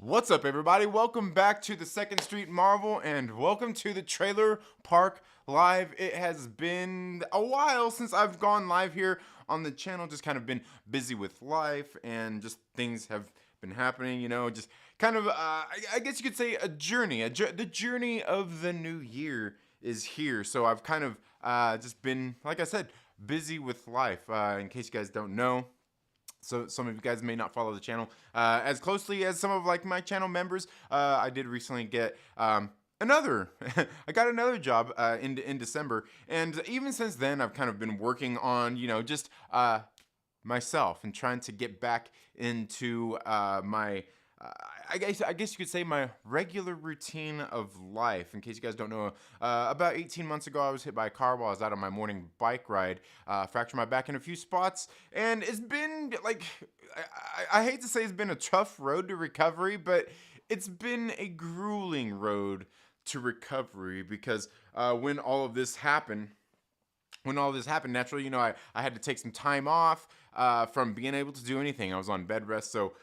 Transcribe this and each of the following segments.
What's up, everybody? Welcome back to the Second Street Marvel, and welcome to the Trailer Park Live. It has been a while since I've gone live here on the channel. Just kind of been busy with life, and just things have been happening. You know, just kind of, I guess you could say, a journey. The journey of the new year is here. So I've kind of just been, like I said, busy with life. In case you guys don't know. So some of you guys may not follow the channel as closely as some of like my channel members. I did recently get I got another job in December, and even since then I've kind of been working on just myself and trying to get back into my I guess you could say my regular routine of life. In case you guys don't know, about 18 months ago, I was hit by a car while I was out on my morning bike ride, fractured my back in a few spots, and it's been like, I hate to say it's been a tough road to recovery, but it's been a grueling road to recovery because when all of this happened, naturally, I had to take some time off from being able to do anything. I was on bed rest, so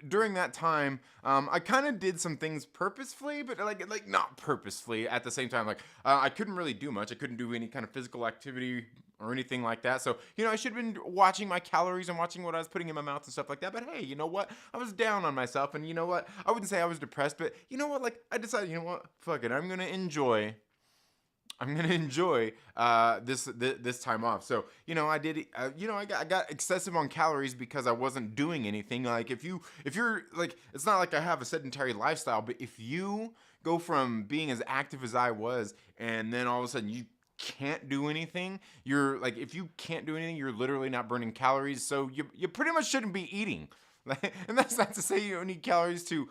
during that time, I kind of did some things purposefully, but like not purposefully at the same time. Like I couldn't really do much. I couldn't do any kind of physical activity or anything like that. So I should have been watching my calories and watching what I was putting in my mouth and stuff like that. But hey, you know what? I was down on myself, and you know what? I wouldn't say I was depressed, but you know what? Like I decided, you know what? Fuck it. I'm gonna enjoy this time off. So I did. I got excessive on calories because I wasn't doing anything. Like if you're like, it's not like I have a sedentary lifestyle, but if you go from being as active as I was, and then all of a sudden you can't do anything, you're like, if you can't do anything, you're literally not burning calories. So you pretty much shouldn't be eating. And that's not to say you don't need calories to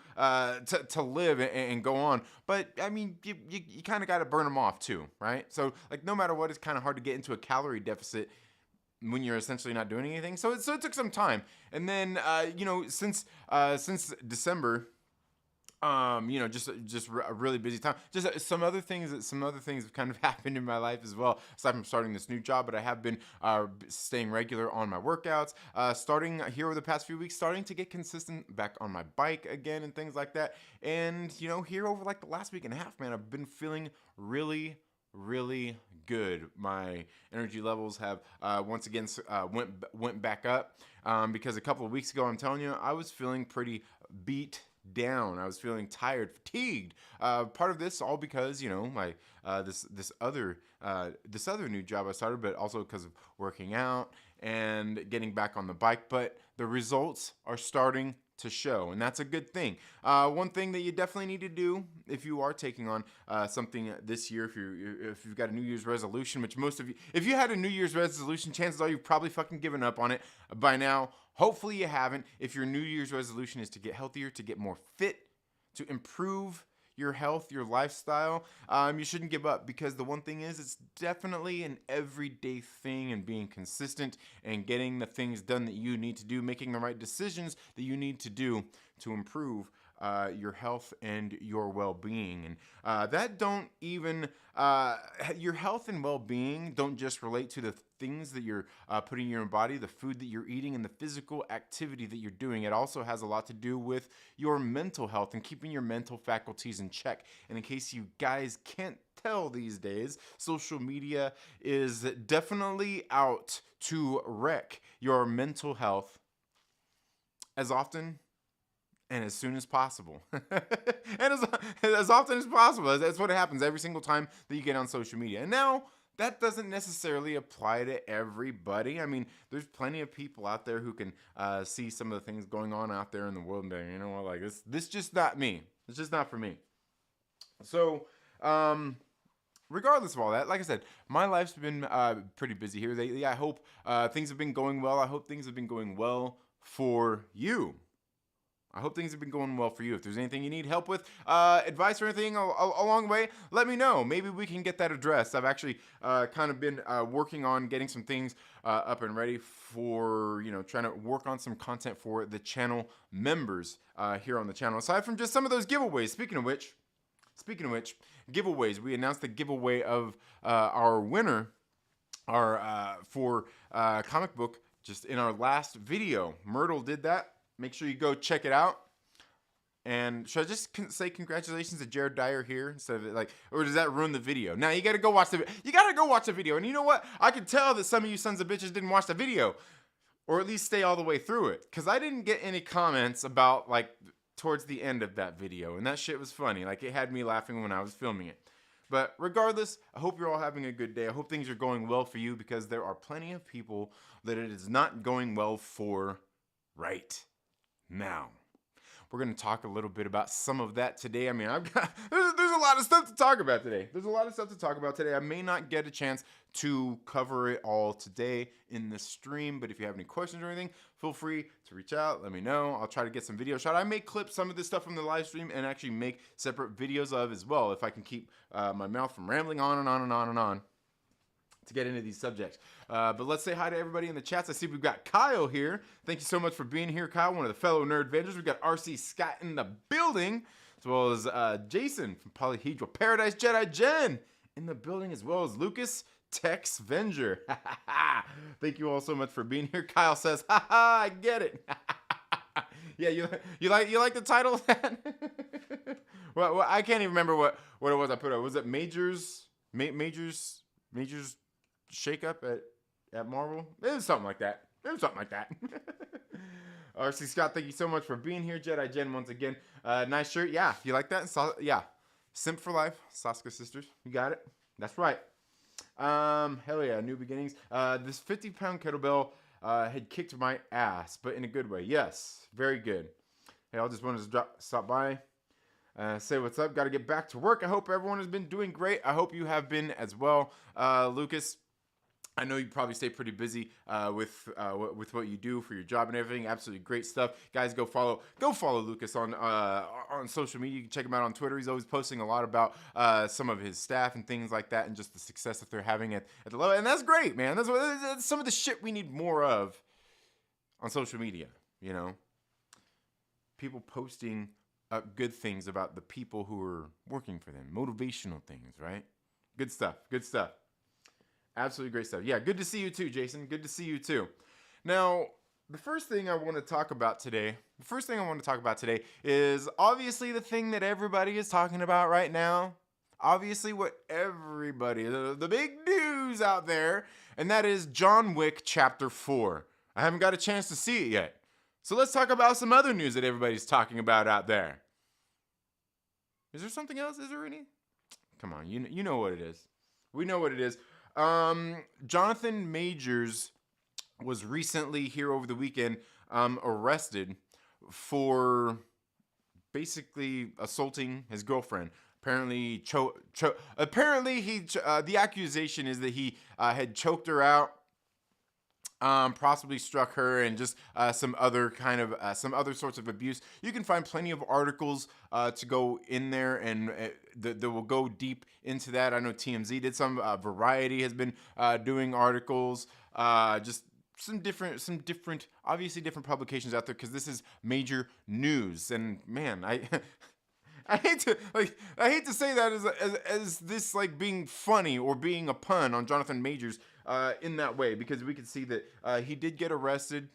live and go on, but I mean you kind of got to burn them off too, right? So like no matter what, it's kind of hard to get into a calorie deficit when you're essentially not doing anything. So it took some time, and then since December. Just a really busy time. Just some other things have kind of happened in my life as well. Aside from starting this new job, but I have been staying regular on my workouts. Starting here over the past few weeks, starting to get consistent back on my bike again and things like that. And here over like the last week and a half, man, I've been feeling really good. My energy levels have once again went back up because a couple of weeks ago, I'm telling you, I was feeling pretty beat down. I was feeling tired, fatigued. Part of this all because my this other new job I started, but also because of working out and getting back on the bike. But the results are starting to show, and that's a good thing. One thing that you definitely need to do if you are taking on something this year, if you've got a New Year's resolution, which most of you, if you had a New Year's resolution, chances are you've probably fucking given up on it by now. Hopefully you haven't. If your New Year's resolution is to get healthier, to get more fit, to improve your health, your lifestyle, you shouldn't give up, because the one thing is, it's definitely an everyday thing, and being consistent and getting the things done that you need to do, making the right decisions that you need to do to improve your health and your well-being. And that don't even your health and well-being don't just relate to the things that you're putting in your body, the food that you're eating, and the physical activity that you're doing. It also has a lot to do with your mental health and keeping your mental faculties in check. And in case you guys can't tell these days, social media is definitely out to wreck your mental health as often and as soon as possible. And as often as possible. That's what happens every single time that you get on social media. And now, that doesn't necessarily apply to everybody. I mean, there's plenty of people out there who can see some of the things going on out there in the world and be like, you know what, like this just not me. It's just not for me. So, regardless of all that, like I said, my life's been pretty busy here lately. I hope things have been going well. I hope things have been going well for you. I hope things have been going well for you. If there's anything you need help with, advice or anything along the way, let me know. Maybe we can get that addressed. I've actually kind of been working on getting some things up and ready for, trying to work on some content for the channel members here on the channel. Aside from just some of those giveaways. Speaking of which, giveaways. We announced the giveaway of our winner, for comic book, just in our last video. Myrtle did that. Make sure you go check it out. And should I just say congratulations to Jared Dyer here instead of like, or does that ruin the video? Now you gotta go watch the video. And you know what? I can tell that some of you sons of bitches didn't watch the video, or at least stay all the way through it, because I didn't get any comments about like towards the end of that video, and that shit was funny. Like it had me laughing when I was filming it. But regardless, I hope you're all having a good day. I hope things are going well for you, because there are plenty of people that it is not going well for right now. We're going to talk a little bit about some of that today. I mean, there's a lot of stuff to talk about today. I may not get a chance to cover it all today in the stream, but if you have any questions or anything, feel free to reach out. Let me know. I'll try to get some video shot. I may clip some of this stuff from the live stream and actually make separate videos of as well, if I can keep my mouth from rambling on and on and on and on to get into these subjects. But let's say hi to everybody in the chats. I see we've got Kyle here. Thank you so much for being here, Kyle, one of the fellow nerd vendors. We've got RC Scott in the building, as well as Jason from Polyhedral Paradise, Jedi Jen in the building, as well as Lucas Texvenger. Thank you all so much for being here. Kyle says, ha ha, I get it. Yeah, you like the title of that? well, I can't even remember what it was I put up. Was it Majors shake up at Marvel? It was something like that. RC Scott, thank you so much for being here. Jedi Jen, once again, nice shirt. Yeah, you like that? Yeah, Simp for life, Saska sisters. You got it. That's right. Hell yeah, new beginnings. This 50-pound kettlebell had kicked my ass, but in a good way. Yes, very good. Hey, I just wanted to stop by. Say what's up. Got to get back to work. I hope everyone has been doing great. I hope you have been as well. Lucas, I know you probably stay pretty busy with what you do for your job and everything. Absolutely great stuff, guys. Go follow Lucas on social media. You can check him out on Twitter. He's always posting a lot about some of his staff and things like that, and just the success that they're having at the level. And that's great, man. That's some of the shit we need more of on social media. You know, people posting good things about the people who are working for them, motivational things, right? Good stuff. Absolutely great stuff. Yeah, good to see you too, Jason. Good to see you too. Now, the first thing I want to talk about today is obviously the thing that everybody is talking about right now. Obviously what everybody, the big news out there, and that is John Wick Chapter 4. I haven't got a chance to see it yet. So let's talk about some other news that everybody's talking about out there. Is there something else? Is there any? Come on, you know what it is. We know what it is. Jonathan Majors was recently here over the weekend arrested for basically assaulting his girlfriend. Apparently, the accusation is that he had choked her out, possibly struck her, and just some other sorts of abuse. You can find plenty of articles to go in there, and that will go deep into that. I know TMZ did some. Variety has been doing articles. Just some different, obviously different publications out there, because this is major news. And man, I hate to say that as this like being funny or being a pun on Jonathan Majors in that way, because we can see that he did get arrested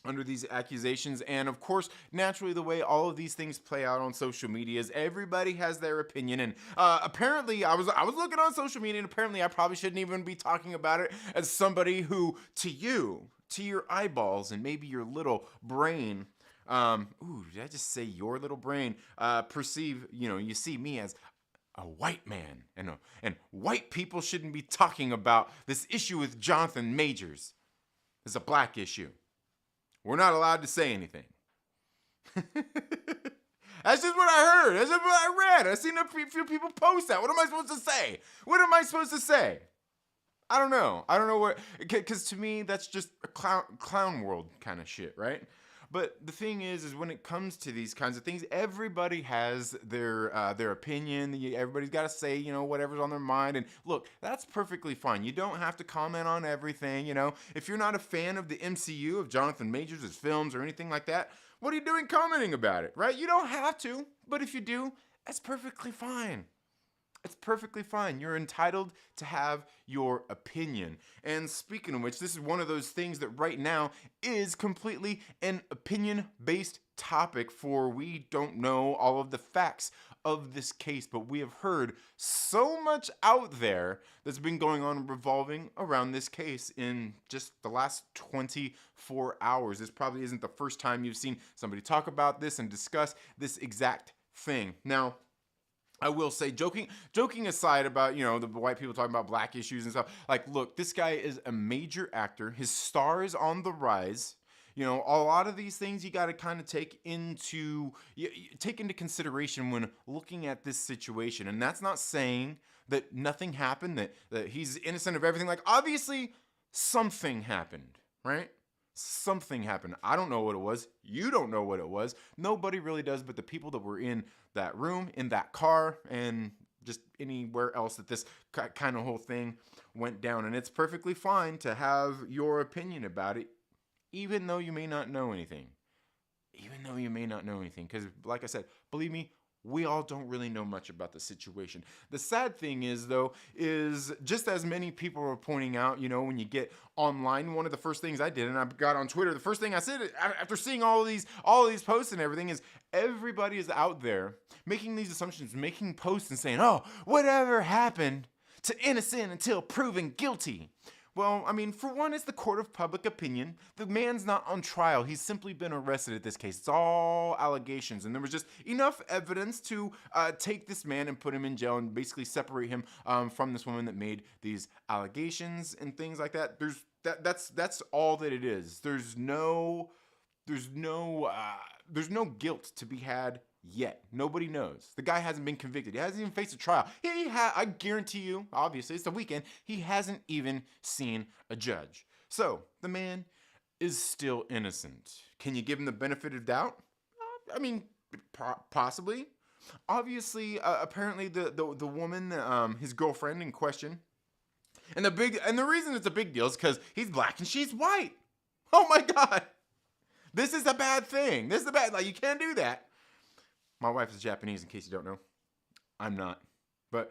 under these accusations. And of course, naturally, the way all of these things play out on social media is everybody has their opinion. And apparently, I was looking on social media, and apparently I probably shouldn't even be talking about it as somebody who, to your eyeballs and maybe your little brain, did I just say your little brain, perceive, you see me as a white man, and white people shouldn't be talking about this issue with Jonathan Majors. It's a black issue. We're not allowed to say anything. That's just what I heard. That's just what I read. I've seen a few people post that. What am I supposed to say? I don't know what, because to me, that's just a clown world kind of shit, right? But the thing is when it comes to these kinds of things, everybody has their opinion. Everybody's got to say, whatever's on their mind. And look, that's perfectly fine. You don't have to comment on everything. If you're not a fan of the MCU, of Jonathan Majors' his films or anything like that, what are you doing commenting about it, right? You don't have to, but if you do, that's perfectly fine. It's perfectly fine. You're entitled to have your opinion. And speaking of which, this is one of those things that right now is completely an opinion-based topic, for we don't know all of the facts of this case, but we have heard so much out there that's been going on revolving around this case in just the last 24 hours. This probably isn't the first time you've seen somebody talk about this and discuss this exact thing. Now, I will say, joking aside about, the white people talking about black issues and stuff, like, look, this guy is a major actor. His star is on the rise. A lot of these things you got to kind of take into consideration when looking at this situation. And that's not saying that nothing happened, that he's innocent of everything. Like, obviously, something happened, right? Something happened. I don't know what it was. You don't know what it was. Nobody really does, but the people that were in that room, in that car, and just anywhere else that this kind of whole thing went down. And it's perfectly fine to have your opinion about it, even though you may not know anything. Because, like I said, believe me, we all don't really know much about the situation. The sad thing is, though, is just as many people are pointing out, when you get online, one of the first things I did, and I got on Twitter, the first thing I said after seeing all of these posts and everything is everybody is out there making these assumptions, making posts and saying, oh, whatever happened to innocent until proven guilty. Well, I mean, for one, it's the court of public opinion. The man's not on trial. He's simply been arrested at this case. It's all allegations. And there was just enough evidence to take this man and put him in jail and basically separate him from this woman that made these allegations and things like that. That's all that it is. There's no guilt to be had yet. Nobody knows. The guy hasn't been convicted. He hasn't even faced a trial. I guarantee you, obviously, it's the weekend, he hasn't even seen a judge. So, the man is still innocent. Can you give him the benefit of doubt? I mean, possibly. Obviously, apparently, the woman, his girlfriend in question, and the reason it's a big deal is because he's black and she's white. Oh my God. This is a bad thing. You can't do that. My wife is Japanese, in case you don't know. I'm not. But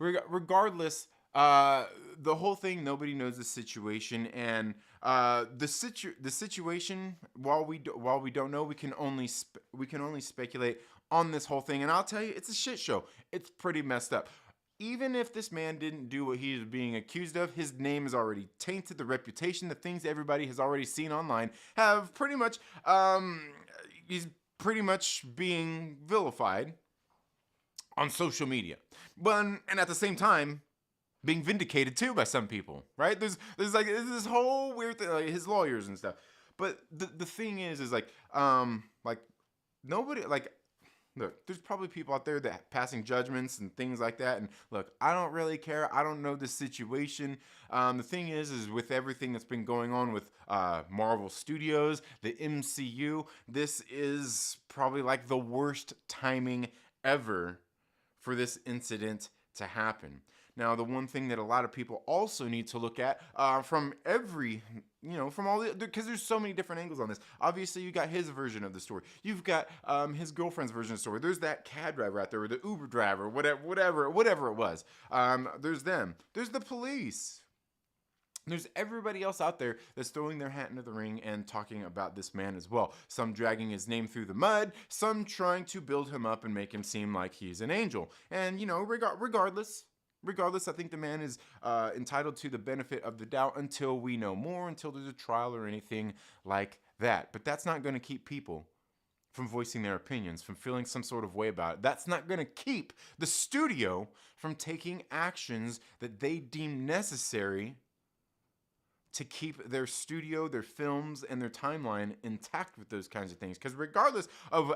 regardless, the whole thing, nobody knows the situation. And the situation, while we don't know, we can only speculate on this whole thing. And I'll tell you, it's a shit show. It's pretty messed up. Even if this man didn't do what he is being accused of, his name is already tainted. The reputation, the things everybody has already seen online have pretty much, he's pretty much being vilified on social media. And at the same time, being vindicated too by some people, right? There's this whole weird thing, like his lawyers and stuff. But the thing is nobody, look, there's probably people out there that passing judgments and things like that. And look, I don't really care. I don't know the situation. The thing is with everything that's been going on with Marvel Studios, the MCU, this is probably like the worst timing ever for this incident to happen. Now, the one thing that a lot of people also need to look at from because there's so many different angles on this. Obviously, you got his version of the story. You've got his girlfriend's version of the story. There's that cab driver out there, or the Uber driver, whatever it was. There's them. There's the police. There's everybody else out there that's throwing their hat into the ring and talking about this man as well. Some dragging his name through the mud, some trying to build him up and make him seem like he's an angel. And, regardless, I think the man is entitled to the benefit of the doubt until we know more, until there's a trial or anything like that. But that's not going to keep people from voicing their opinions, from feeling some sort of way about it. That's not going to keep the studio from taking actions that they deem necessary to keep their studio, their films, and their timeline intact with those kinds of things. Because regardless of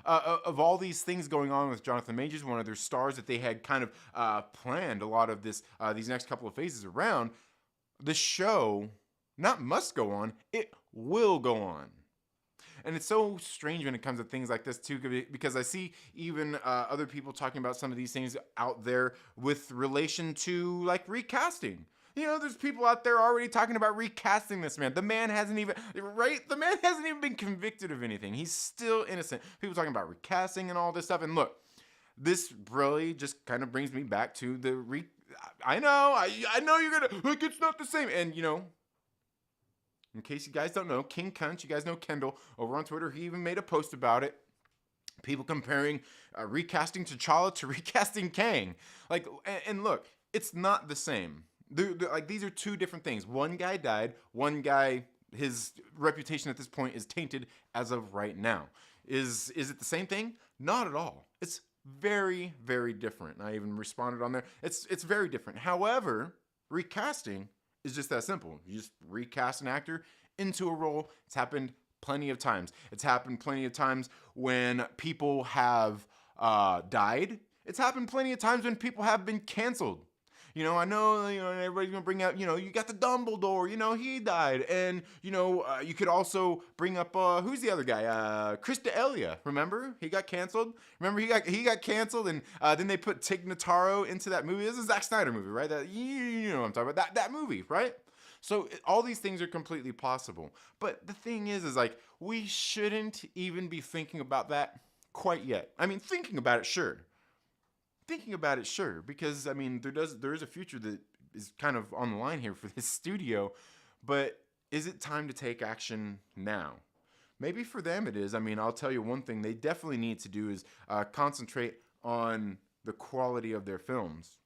all these things going on with Jonathan Majors, one of their stars that they had kind of planned a lot of these next couple of phases around, the show not must go on, it will go on. And it's so strange when it comes to things like this too, because I see even other people talking about some of these things out there with relation to like recasting. There's people out there already talking about recasting this man. The man hasn't even been convicted of anything. He's still innocent. People talking about recasting and all this stuff. And look, this really just kind of brings me back to I know you're gonna like it's not the same, and in case you guys don't know, King Cunt, you guys know Kendall over on Twitter. He even made a post about it. People comparing recasting T'Challa to recasting Kang. Like, and look, it's not the same. Like, these are two different things. One guy died. One guy, his reputation at this point is tainted as of right now. Is it the same thing? Not at all. It's very, very different. And I even responded on there. It's very different. However, recasting is just that simple. You just recast an actor into a role. It's happened plenty of times. It's happened plenty of times when people have died. It's happened plenty of times when people have been canceled. I know, everybody's gonna bring out, you got the Dumbledore, he died. And, you could also bring up, who's the other guy? Chris D'Elia, remember? He got canceled. Remember, he got canceled, and then they put Tig Notaro into that movie. This is a Zack Snyder movie, right? You know what I'm talking about, that movie, right? So all these things are completely possible. But the thing is like, we shouldn't even be thinking about that quite yet. I mean, thinking about it, sure, because there is a future that is kind of on the line here for this studio, but is it time to take action now? Maybe for them it is. I'll tell you one thing they definitely need to do is concentrate on the quality of their films,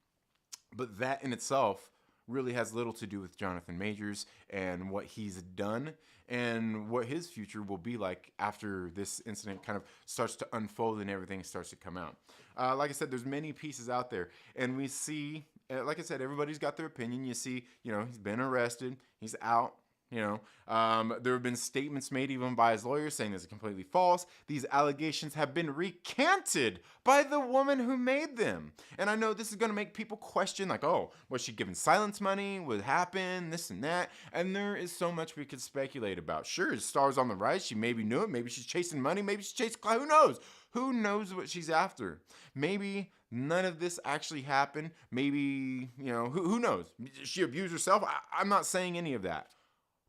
but that in itself really has little to do with Jonathan Majors and what he's done and what his future will be like after this incident kind of starts to unfold and everything starts to come out. Like I said, there's many pieces out there, and we see, like I said, everybody's got their opinion. You see, he's been arrested, he's out. There have been statements made even by his lawyer saying this is completely false. These allegations have been recanted by the woman who made them. And I know this is going to make people question, like, oh, was she given silence money? What happened? This and that. And there is so much we could speculate about. Sure, his star's on the rise. She maybe knew it. Maybe she's chasing money. Maybe she's chasing clout. Who knows? Who knows what she's after? Maybe none of this actually happened. Maybe, who knows? She abused herself. I'm not saying any of that.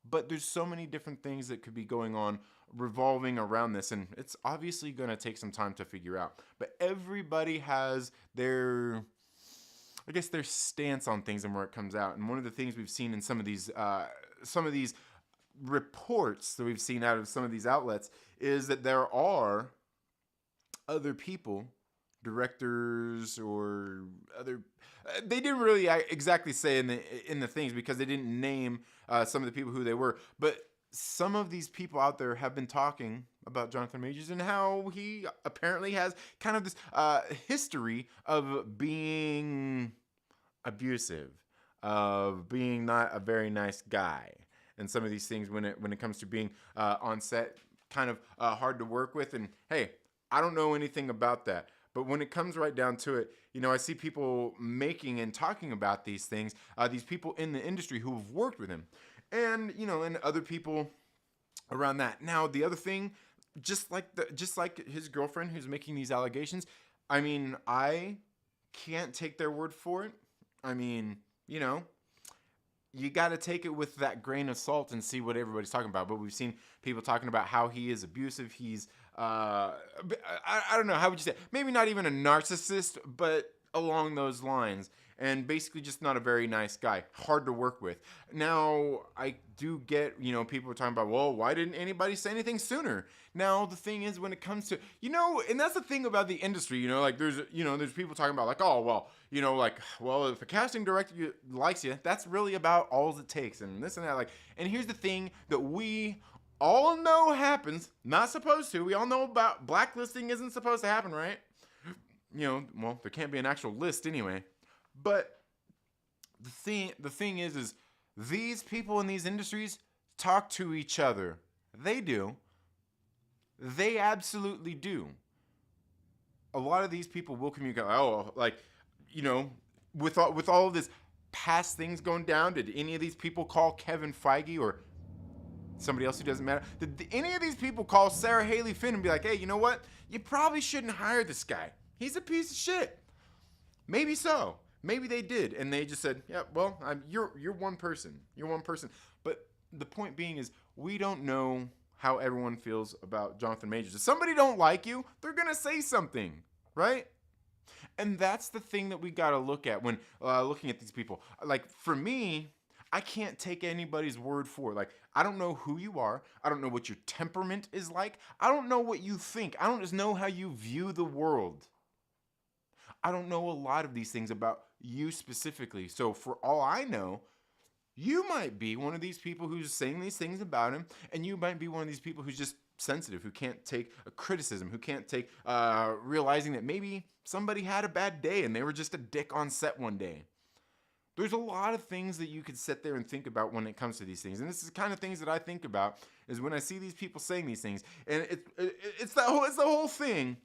But there's so many different things that could be going on revolving around this, and it's obviously going to take some time to figure out. But everybody has their stance on things and where it comes out. And one of the things we've seen in some of these reports that we've seen out of some of these outlets is that there are other people, directors or other, they didn't really exactly say in the things because they didn't name some of the people who they were, but some of these people out there have been talking about Jonathan Majors and how he apparently has kind of this history of being abusive, of being not a very nice guy, and some of these things when it comes to being on set, kind of hard to work with. And hey, I don't know anything about that. But when it comes right down to it, I see people making and talking about these things, these people in the industry who have worked with him, and and other people around that. Now, the other thing, just like his girlfriend who's making these allegations, I can't take their word for it. You got to take it with that grain of salt and see what everybody's talking about. But we've seen people talking about how he is abusive. He's I don't know, how would you say? Maybe not even a narcissist, but along those lines. And basically just not a very nice guy. Hard to work with. Now, I do get, people are talking about, well, why didn't anybody say anything sooner? Now, the thing is, when it comes to, and that's the thing about the industry, there's people talking about, like, oh, well, well, if a casting director likes you, that's really about all it takes, and this and that. And here's the thing that we all know happens, not supposed to. We all know about blacklisting isn't supposed to happen, right? Well, there can't be an actual list anyway. But the thing is these people in these industries talk to each other. They do. They absolutely do. A lot of these people will communicate. Oh, with all of this past things going down, did any of these people call Kevin Feige or somebody else who doesn't matter? Did any of these people call Sarah Haley Finn and be like, hey, you know what? You probably shouldn't hire this guy. He's a piece of shit. Maybe so. Maybe they did, and they just said, yeah, well, you're one person. You're one person. But the point being is, we don't know how everyone feels about Jonathan Majors. If somebody don't like you, they're going to say something, right? And that's the thing that we got to look at when looking at these people. Like, for me, I can't take anybody's word for it. Like, I don't know who you are. I don't know what your temperament is like. I don't know what you think. I don't just know how you view the world. I don't know a lot of these things about you specifically. So for all I know, you might be one of these people who's saying these things about him, and you might be one of these people who's just sensitive, who can't take a criticism, who can't take realizing that maybe somebody had a bad day and they were just a dick on set one day. There's a lot of things that you could sit there and think about when it comes to these things. And this is the kind of things that I think about is when I see these people saying these things. And it's the whole thing.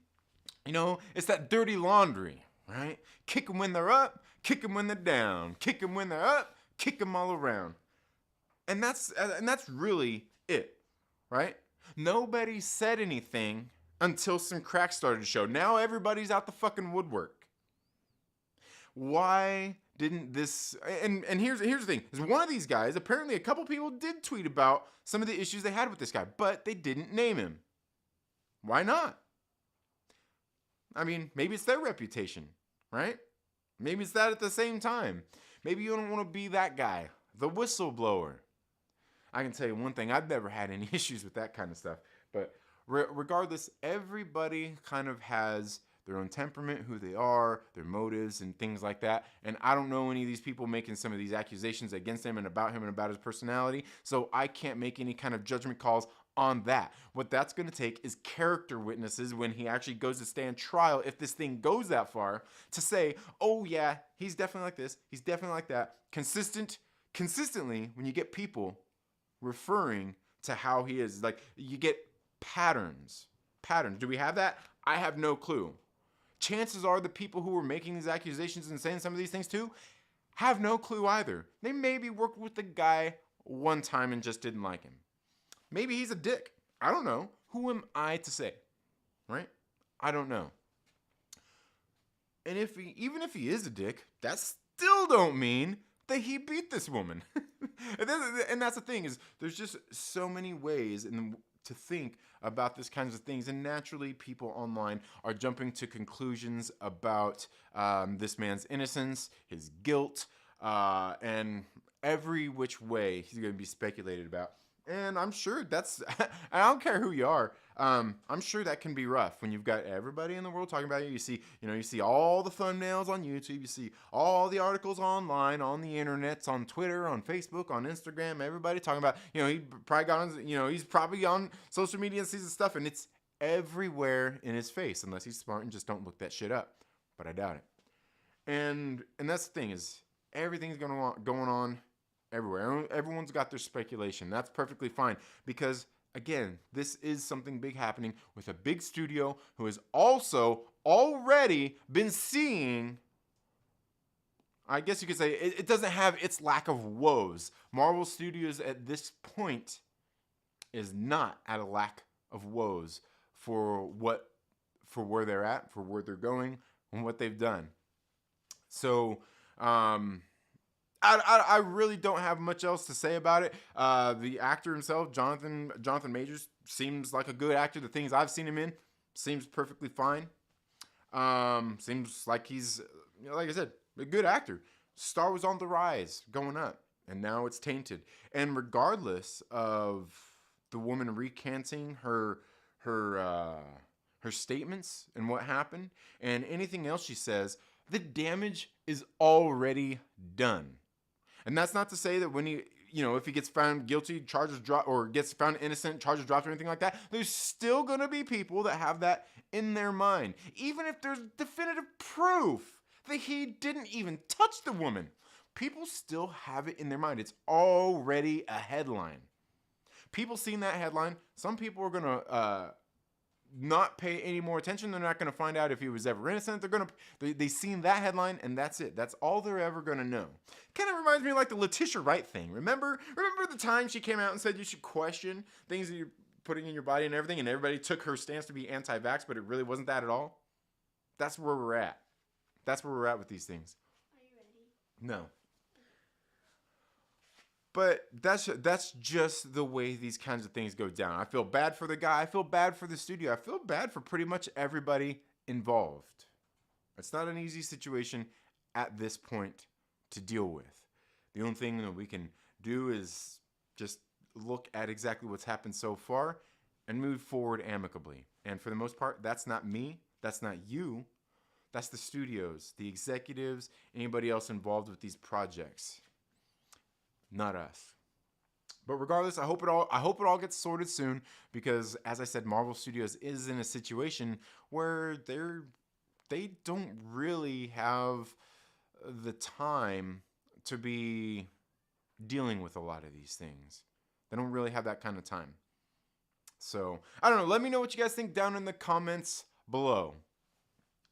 You know, it's that dirty laundry, right? Kick them when they're up, kick them when they're down, kick them when they're up, kick them all around. And that's really it, right? Nobody said anything until some cracks started to show. Now everybody's out the fucking woodwork. Why didn't this... And here's the thing. Is one of these guys, apparently a couple people did tweet about some of the issues they had with this guy, but they didn't name him. Why not? I mean, maybe it's their reputation, right? Maybe it's that at the same time. Maybe you don't want to be that guy, the whistleblower. I can tell you one thing, I've never had any issues with that kind of stuff. But regardless, everybody kind of has their own temperament, who they are, their motives, and things like that. And I don't know any of these people making some of these accusations against him and about his personality. So I can't make any kind of judgment calls on that. What that's going to take is character witnesses when he actually goes to stand trial, if this thing goes that far, to say, oh yeah, he's definitely like this, he's definitely like that. Consistently, when you get people referring to how he is, like, you get patterns. Do we have that? I have no clue. Chances are the people who were making these accusations and saying some of these things too have no clue either. They maybe worked with the guy one time and just didn't like him. Maybe he's a dick. I don't know. Who am I to say? Right? I don't know. And even if he is a dick, that still don't mean that he beat this woman. And that's the thing, is there's just so many ways to think about this kinds of things, and naturally people online are jumping to conclusions about this man's innocence, his guilt, and every which way he's going to be speculated about. And I'm sure I don't care who you are. I'm sure that can be rough when you've got everybody in the world talking about you. You see all the thumbnails on YouTube. You see all the articles online, on the internet, on Twitter, on Facebook, on Instagram. Everybody talking about, he probably got on, he's probably on social media and sees this stuff, and it's everywhere in his face, unless he's smart and just don't look that shit up. But I doubt it. And that's the thing, is everything's going on everywhere. Everyone's got their speculation. That's perfectly fine, because again, this is something big happening with a big studio who has also already been seeing, I guess you could say, it doesn't have its lack of woes. Marvel Studios at this point is not at a lack of woes for where they're at, for where they're going, and what they've done. So, I really don't have much else to say about it. The actor himself, Jonathan Majors, seems like a good actor. The things I've seen him in seems perfectly fine. Seems like he's, like I said, a good actor. Star was on the rise, going up, and now it's tainted. And regardless of the woman recanting her statements and what happened and anything else she says, the damage is already done. And that's not to say that when if he gets found guilty, charges drop, or gets found innocent, charges dropped, or anything like that, there's still going to be people that have that in their mind. Even if there's definitive proof that he didn't even touch the woman, people still have it in their mind. It's already a headline. People seeing that headline, some people are going to not pay any more attention. They're not going to find out if he was ever innocent. They seen that headline, and that's it. That's all they're ever going to know. Kind of reminds me of like the Letitia Wright thing. Remember the time she came out and said you should question things that you're putting in your body and everything, and everybody took her stance to be anti-vax, but it really wasn't that at all? That's where we're at. That's where we're at with these things. Are you ready? No. But that's just the way these kinds of things go down. I feel bad for the guy. I feel bad for the studio. I feel bad for pretty much everybody involved. It's not an easy situation at this point to deal with. The only thing that we can do is just look at exactly what's happened so far and move forward amicably. And for the most part, that's not me. That's not you. That's the studios, the executives, anybody else involved with these projects. Not us. But regardless, I hope it all gets sorted soon, because as I said, Marvel Studios is in a situation where they don't really have the time to be dealing with a lot of these things. They don't really have that kind of time. So, I don't know. Let me know what you guys think down in the comments below.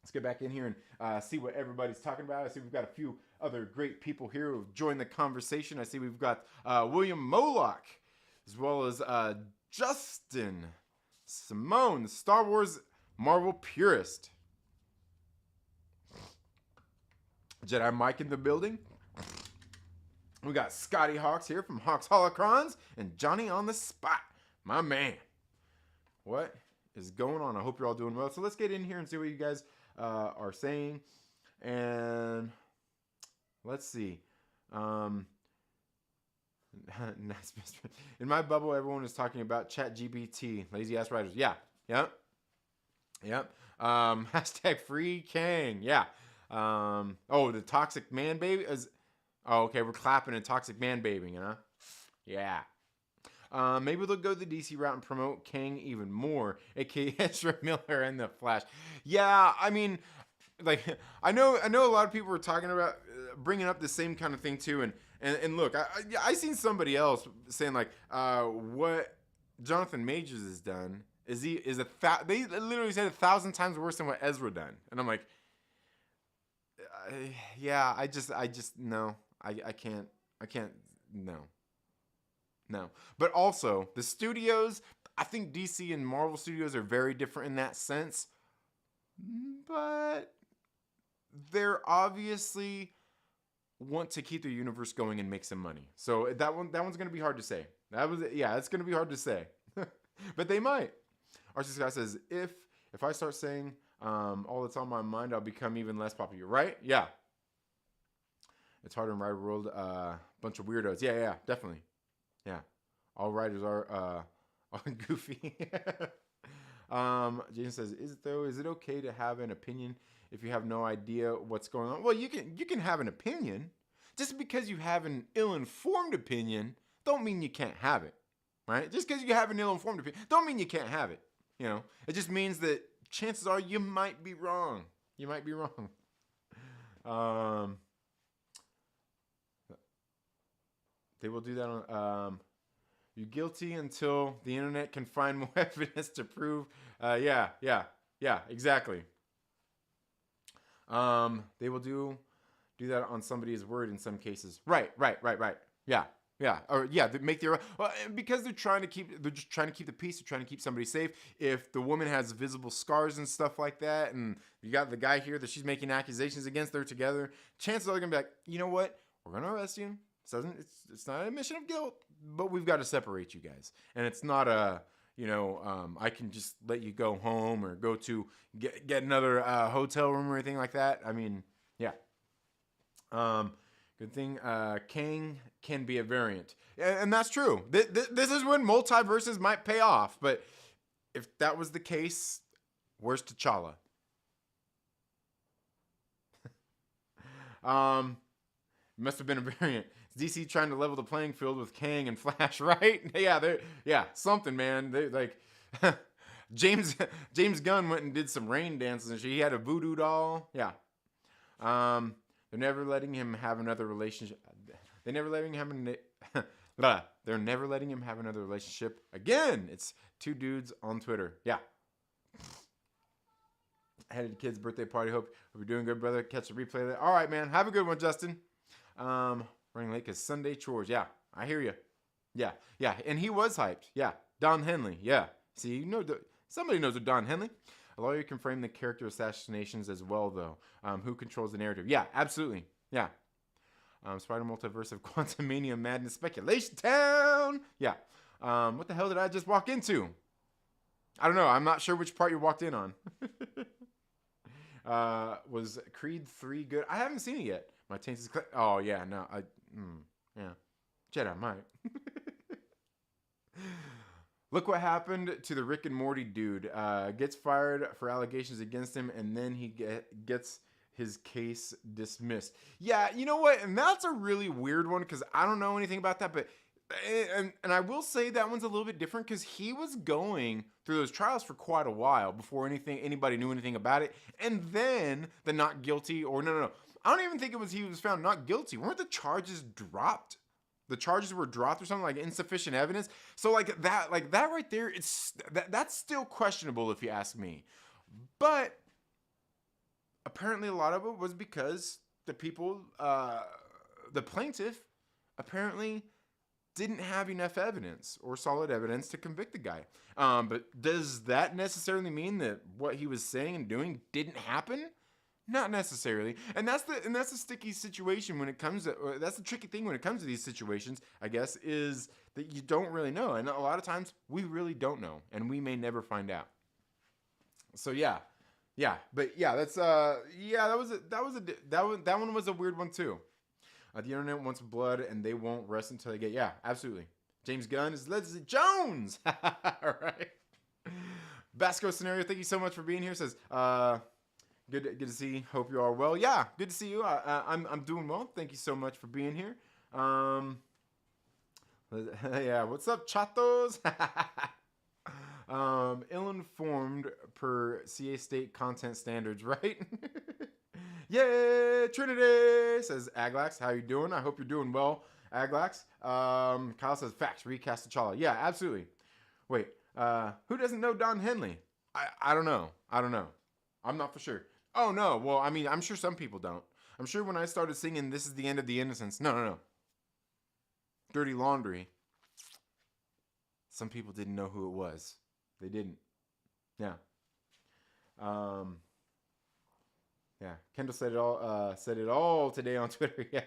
Let's get back in here and see what everybody's talking about. I see we've got a few other great people here who have joined the conversation. I see we've got William Moloch, as well as Justin, Simone, Star Wars Marvel Purist, Jedi Mike in the building. We got Scotty Hawks here from Hawks Holocrons, and Jonny on the spot, my man. What is going on? I hope you're all doing well. So let's get in here and see what you guys are saying. And let's see. In my bubble, everyone is talking about ChatGPT, lazy ass writers. Yeah. Yep. Hashtag free Kang. Yeah. The toxic man baby is. Oh, okay. We're clapping and toxic man babying, huh? Yeah. Maybe they'll go the DC route and promote Kang even more, aka Ezra Miller and the Flash. Yeah, I mean, like I know a lot of people were talking about bringing up the same kind of thing too, and look, I seen somebody else saying like, what Jonathan Majors has done they literally said 1,000 times worse than what Ezra done, and I'm like, yeah, I just no, I can't no. But also, the studios, I think DC and Marvel Studios are very different in that sense. But they're obviously want to keep their universe going and make some money. So that one's going to be hard to say. It's going to be hard to say. But they might. RC Scott says, if I start saying all that's on my mind, I'll become even less popular. Right? Yeah. It's harder in writer world. Bunch of weirdos. Yeah, definitely. Yeah, all writers are goofy. Jason says, is it okay to have an opinion if you have no idea what's going on? Well, you can have an opinion. Just because you have an ill-informed opinion, don't mean you can't have it, right? Just because you have an ill-informed opinion, don't mean you can't have it. You know, it just means that chances are you might be wrong. You might be wrong. They will do that on. You're guilty until the internet can find more evidence to prove. Yeah, exactly. They will do that on somebody's word in some cases. Right. Yeah. Or yeah, they make their because they're just trying to keep the peace. They're trying to keep somebody safe. If the woman has visible scars and stuff like that, and you got the guy here that she's making accusations against, they're together. Chances are they're gonna be like, you know what? We're gonna arrest you. It's not an admission of guilt, but we've got to separate you guys. And it's not I can just let you go home or go to get another hotel room or anything like that. I mean, yeah. Good thing Kang can be a variant. And that's true. This is when multiverses might pay off. But if that was the case, where's T'Challa? Must have been a variant. DC trying to level the playing field with Kang and Flash, right? Yeah, something, man. They like James Gunn went and did some rain dances and shit. He had a voodoo doll. Yeah. They're never letting him have another relationship. They're never letting him have another relationship again. It's two dudes on Twitter. Yeah. Headed to kid's birthday party. Hope you're doing good, brother. Catch the replay there. All right, man. Have a good one, Justin. Running late because Sunday chores. Yeah, I hear you. Yeah. And he was hyped. Yeah. Don Henley. Yeah. See, somebody knows what Don Henley. A lawyer can frame the character assassinations as well, though. Who controls the narrative? Yeah, absolutely. Yeah. Spider Multiverse of Quantumania Madness Speculation Town. Yeah. What the hell did I just walk into? I don't know. I'm not sure which part you walked in on. Was Creed 3 good? I haven't seen it yet. My taint is oh yeah, no, yeah, Jedi might. Look what happened to the Rick and Morty dude. Gets fired for allegations against him, and then he gets his case dismissed. Yeah, you know what? And that's a really weird one because I don't know anything about that, but and I will say that one's a little bit different because he was going through those trials for quite a while before anybody knew anything about it. And then the not guilty, or no. I don't even think it was he was found not guilty. Weren't the charges dropped? The charges were dropped or something, like insufficient evidence. So like that right there, it's that's still questionable if you ask me. But apparently a lot of it was because the people, the plaintiff, apparently didn't have enough evidence or solid evidence to convict the guy. But does that necessarily mean that what he was saying and doing didn't happen? Not necessarily. And that's the sticky situation when it comes to, or that's the tricky thing when it comes to these situations, I guess, is that you don't really know. And a lot of times we really don't know, and we may never find out. So yeah. But yeah, that's that one was a weird one too. The internet wants blood, and they won't rest until they get. Yeah, absolutely. James Gunn is Leslie Jones. All right. Beskar scenario. Thank you so much for being here. Says, good to see. Hope you are well. Yeah, good to see you. I'm doing well. Thank you so much for being here. Yeah. What's up, chatos? Ill-informed per CA State content standards, right? Yeah, Trinity, says Aglax. How you doing? I hope you're doing well, Aglax. Kyle says, facts, recast T'Challa. Yeah, absolutely. Wait, who doesn't know Don Henley? I don't know. I'm not for sure. Oh, no. Well, I mean, I'm sure some people don't. I'm sure when I started singing This Is the End of the Innocents. No. Dirty Laundry. Some people didn't know who it was. They didn't. Yeah. Yeah. Kendall said it all today on Twitter. Yeah.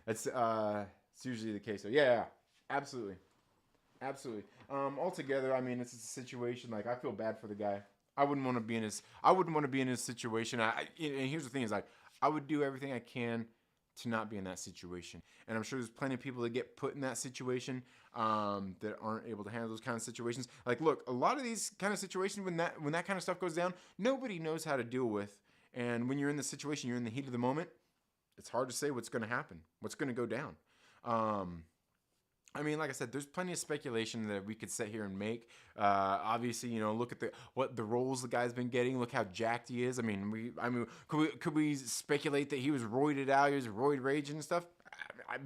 It's usually the case. So yeah, absolutely. Altogether, I mean, it's a situation, like, I feel bad for the guy. I wouldn't want to be in his situation. And here's the thing is, like, I would do everything I can to not be in that situation. And I'm sure there's plenty of people that get put in that situation that aren't able to handle those kind of situations. Like, look, a lot of these kind of situations, when that kind of stuff goes down, nobody knows how to deal with. And when you're in the situation, you're in the heat of the moment, it's hard to say what's going to happen, what's going to go down. I mean, like I said, there's plenty of speculation that we could sit here and make. Obviously, look at what the roles the guy's been getting. Look how jacked he is. I mean, could we speculate that he was roided out, he was roid rage and stuff?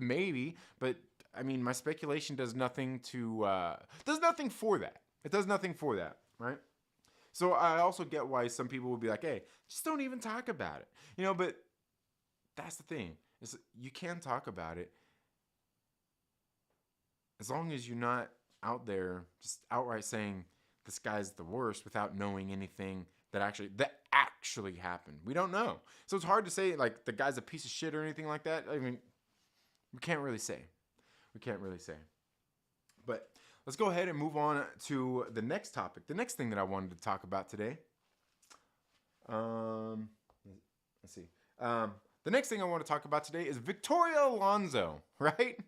Maybe, but I mean, my speculation does nothing for that. It does nothing for that, right? So I also get why some people would be like, hey, just don't even talk about it. But that's the thing. Is you can talk about it as long as you're not out there just outright saying this guy's the worst without knowing anything that actually happened. We don't know. So it's hard to say, like, the guy's a piece of shit or anything like that. I mean, we can't really say. But let's go ahead and move on to the next topic. The next thing that I wanted to talk about today. Let's see. The next thing I want to talk about today is Victoria Alonso, right?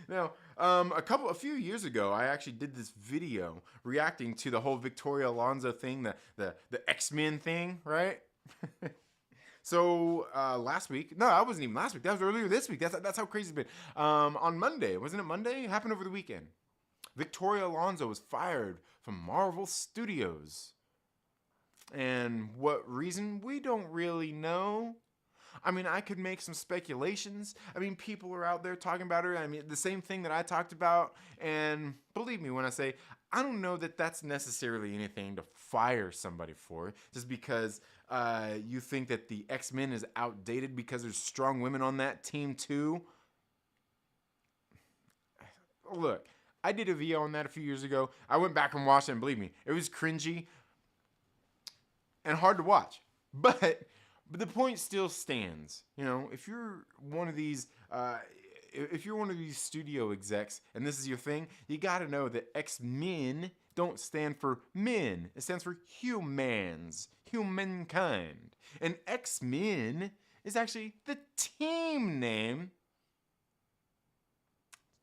Now, a few years ago, I actually did this video reacting to the whole Victoria Alonso thing, the X-Men thing, right? So last week, no, that wasn't even last week. That was earlier this week. That's how crazy it's been. On Monday, wasn't it Monday? It happened over the weekend. Victoria Alonso was fired from Marvel Studios. And what reason? We don't really know. I mean, I could make some speculations. I mean, people are out there talking about her. I mean, the same thing that I talked about. And believe me when I say, I don't know that that's necessarily anything to fire somebody for. Just because you think that the X-Men is outdated because there's strong women on that team too. Look, I did a video on that a few years ago. I went back and watched it, and believe me, it was cringy and hard to watch. But the point still stands. If you're one of these studio execs and this is your thing, you got to know that X-Men don't stand for men. It stands for humans, humankind. And X-Men is actually the team name.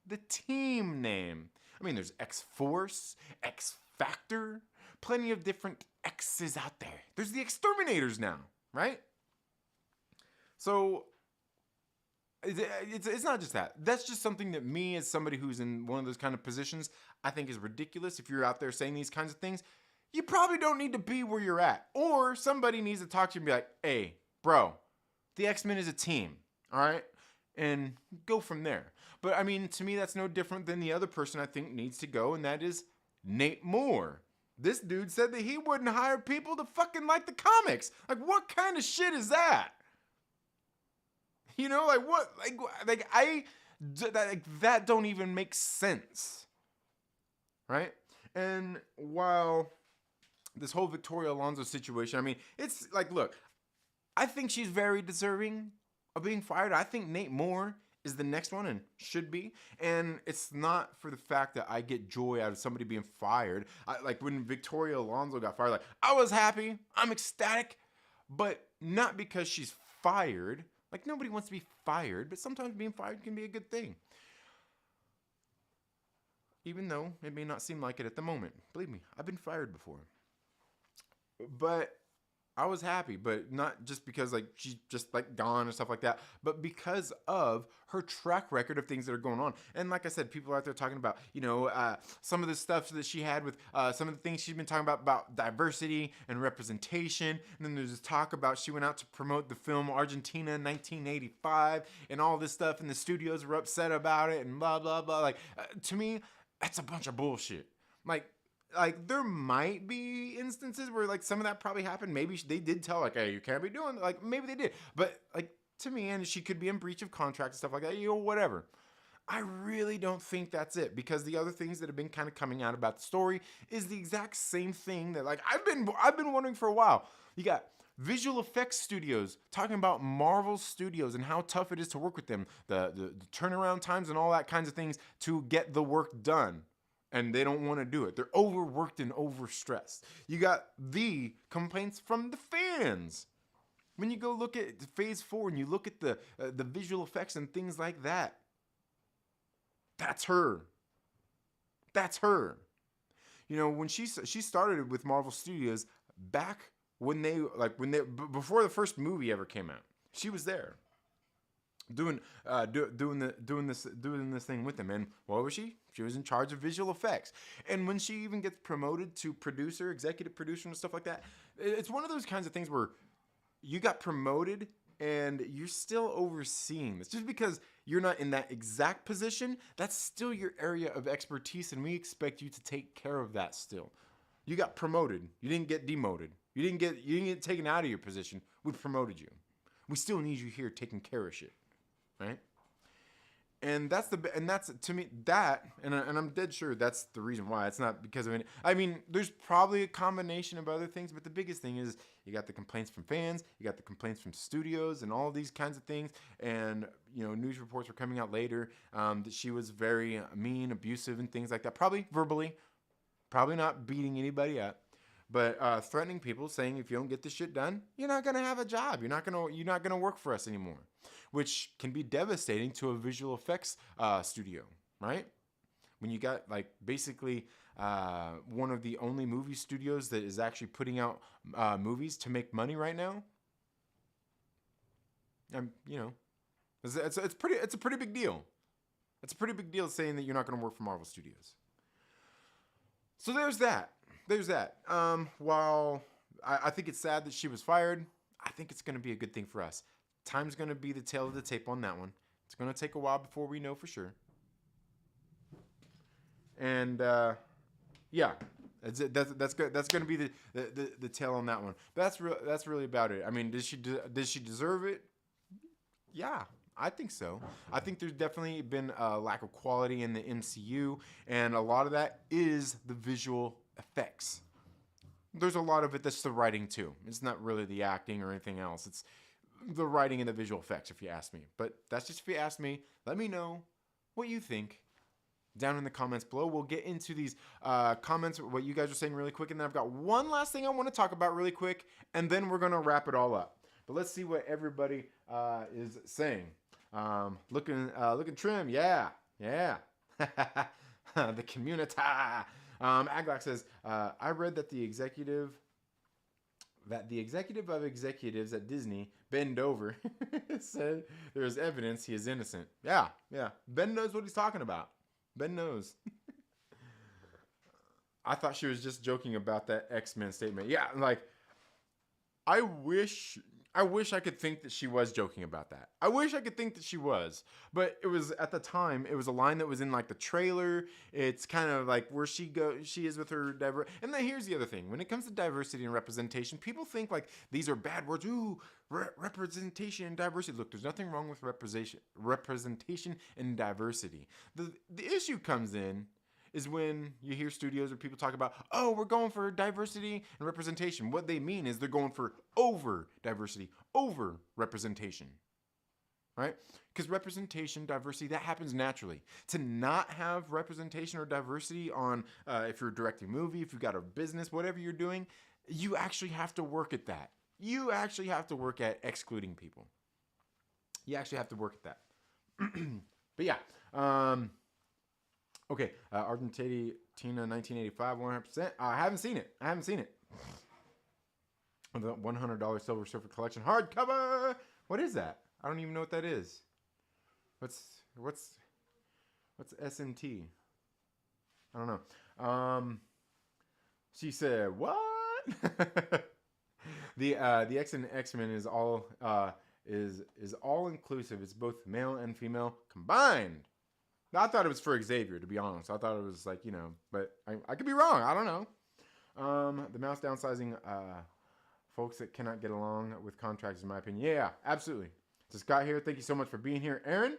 The team name. I mean, there's X-Force, X-Factor, plenty of different X's out there. There's the Exterminators now, right? So it's not just that. That's just something that me, as somebody who's in one of those kind of positions, I think is ridiculous. If you're out there saying these kinds of things, you probably don't need to be where you're at. Or somebody needs to talk to you and be like, hey, bro, the X-Men is a team, all right? And go from there. But I mean, to me, that's no different than the other person I think needs to go, and that is Nate Moore. This dude said that he wouldn't hire people to fucking like the comics. Like, what kind of shit is that? You know, like what? That don't even make sense, right? And while this whole Victoria Alonso situation, I mean, it's like, look, I think she's very deserving of being fired. I think Nate Moore is the next one and should be. And it's not for the fact that I get joy out of somebody being fired. Like when Victoria Alonso got fired, like I was happy, I'm ecstatic, but not because she's fired. Like, nobody wants to be fired, but sometimes being fired can be a good thing. Even though it may not seem like it at the moment. Believe me, I've been fired before. But I was happy, but not just because like she's just like gone or stuff like that, but because of her track record of things that are going on. And like I said, people are out there talking about, you know, some of the stuff that she had with some of the things she's been talking about diversity and representation. And then there's this talk about she went out to promote the film Argentina in 1985 and all this stuff, and the studios were upset about it and blah, blah, blah. Like, to me, that's a bunch of bullshit. Like there might be instances where like some of that probably happened. Maybe they did tell like, hey, you can't be doing, like maybe they did. But like to me, and she could be in breach of contract and stuff like that, you know, whatever. I really don't think that's it, because the other things that have been kind of coming out about the story is the exact same thing that like I've been wondering for a while. You got visual effects studios talking about Marvel Studios and how tough it is to work with them, the turnaround times and all that kinds of things to get the work done. And they don't want to do it. They're overworked and overstressed. You got the complaints from the fans. When you go look at Phase 4 and you look at the visual effects and things like that, that's her. That's her. You know, when she started with Marvel Studios back when before the first movie ever came out, she was there. Doing this thing with them. And what was she? She was in charge of visual effects. And when she even gets promoted to producer, executive producer and stuff like that, it's one of those kinds of things where you got promoted and you're still overseeing this. Just because you're not in that exact position, that's still your area of expertise, and we expect you to take care of that still. You got promoted. You didn't get demoted. You didn't get taken out of your position. We promoted you. We still need you here taking care of shit. Right? And that's to me that, and I'm dead sure that's the reason why. It's not because of any. I mean, there's probably a combination of other things, but the biggest thing is you got the complaints from fans, you got the complaints from studios, and all these kinds of things. And you know, news reports were coming out later that she was very mean, abusive, and things like that. Probably verbally, probably not beating anybody up, but threatening people, saying if you don't get this shit done, you're not gonna have a job. You're not gonna work for us anymore. Which can be devastating to a visual effects studio, right? When you got like basically one of the only movie studios that is actually putting out movies to make money right now, you know, it's a pretty big deal. It's a pretty big deal saying that you're not going to work for Marvel Studios. So there's that. While I think it's sad that she was fired, I think it's going to be a good thing for us. Time's going to be the tail of the tape on that one. It's going to take a while before we know for sure. And yeah, that's good. That's going to be the tail on that one. But that's really about it. I mean, does she deserve it? Yeah, I think so. I think there's definitely been a lack of quality in the MCU, and a lot of that is the visual effects. There's a lot of it that's the writing too. It's not really the acting or anything else. It's the writing and the visual effects, if you ask me. But that's just if you ask me. Let me know what you think. down in the comments below. We'll get into these comments, what you guys are saying really quick. And then I've got one last thing I want to talk about really quick. And then we're going to wrap it all up. But let's see what everybody is saying. Looking trim. Yeah. The community. Aglac says, I read that the executive of executives at Disney, Ben Dover, said there is evidence he is innocent. Yeah. Ben knows what he's talking about. Ben knows. I thought she was just joking about that X-Men statement. Yeah, like, I wish I could think that she was joking about that. I wish I could think that she was. But it was, at the time, it was a line that was in, like, the trailer. It's kind of like where she is with her And then here's the other thing. When it comes to diversity and representation, people think, like, these are bad words. Ooh, representation and diversity. Look, there's nothing wrong with representation and diversity. The issue comes in is when you hear studios or people talk about, oh, we're going for diversity and representation. What they mean is they're going for over diversity, over representation, right? Because representation, diversity, that happens naturally. To not have representation or diversity on, if you're directing a movie, if you've got a business, whatever you're doing, you actually have to work at that. You actually have to work at excluding people. You actually have to work at that. But yeah, okay, Argentina 1985, 100%. I haven't seen it. The $100 Silver Surfer Collection hardcover. What is that? I don't even know what that is. What's SMT? I don't know. She said, what? The X-Men is all all inclusive. It's both male and female combined. I thought it was for Xavier, to be honest. I thought it was like, but I could be wrong. I don't know. The mouse downsizing, folks that cannot get along with contracts, in my opinion. Yeah, absolutely. So Scott here, thank you so much for being here. Aaron,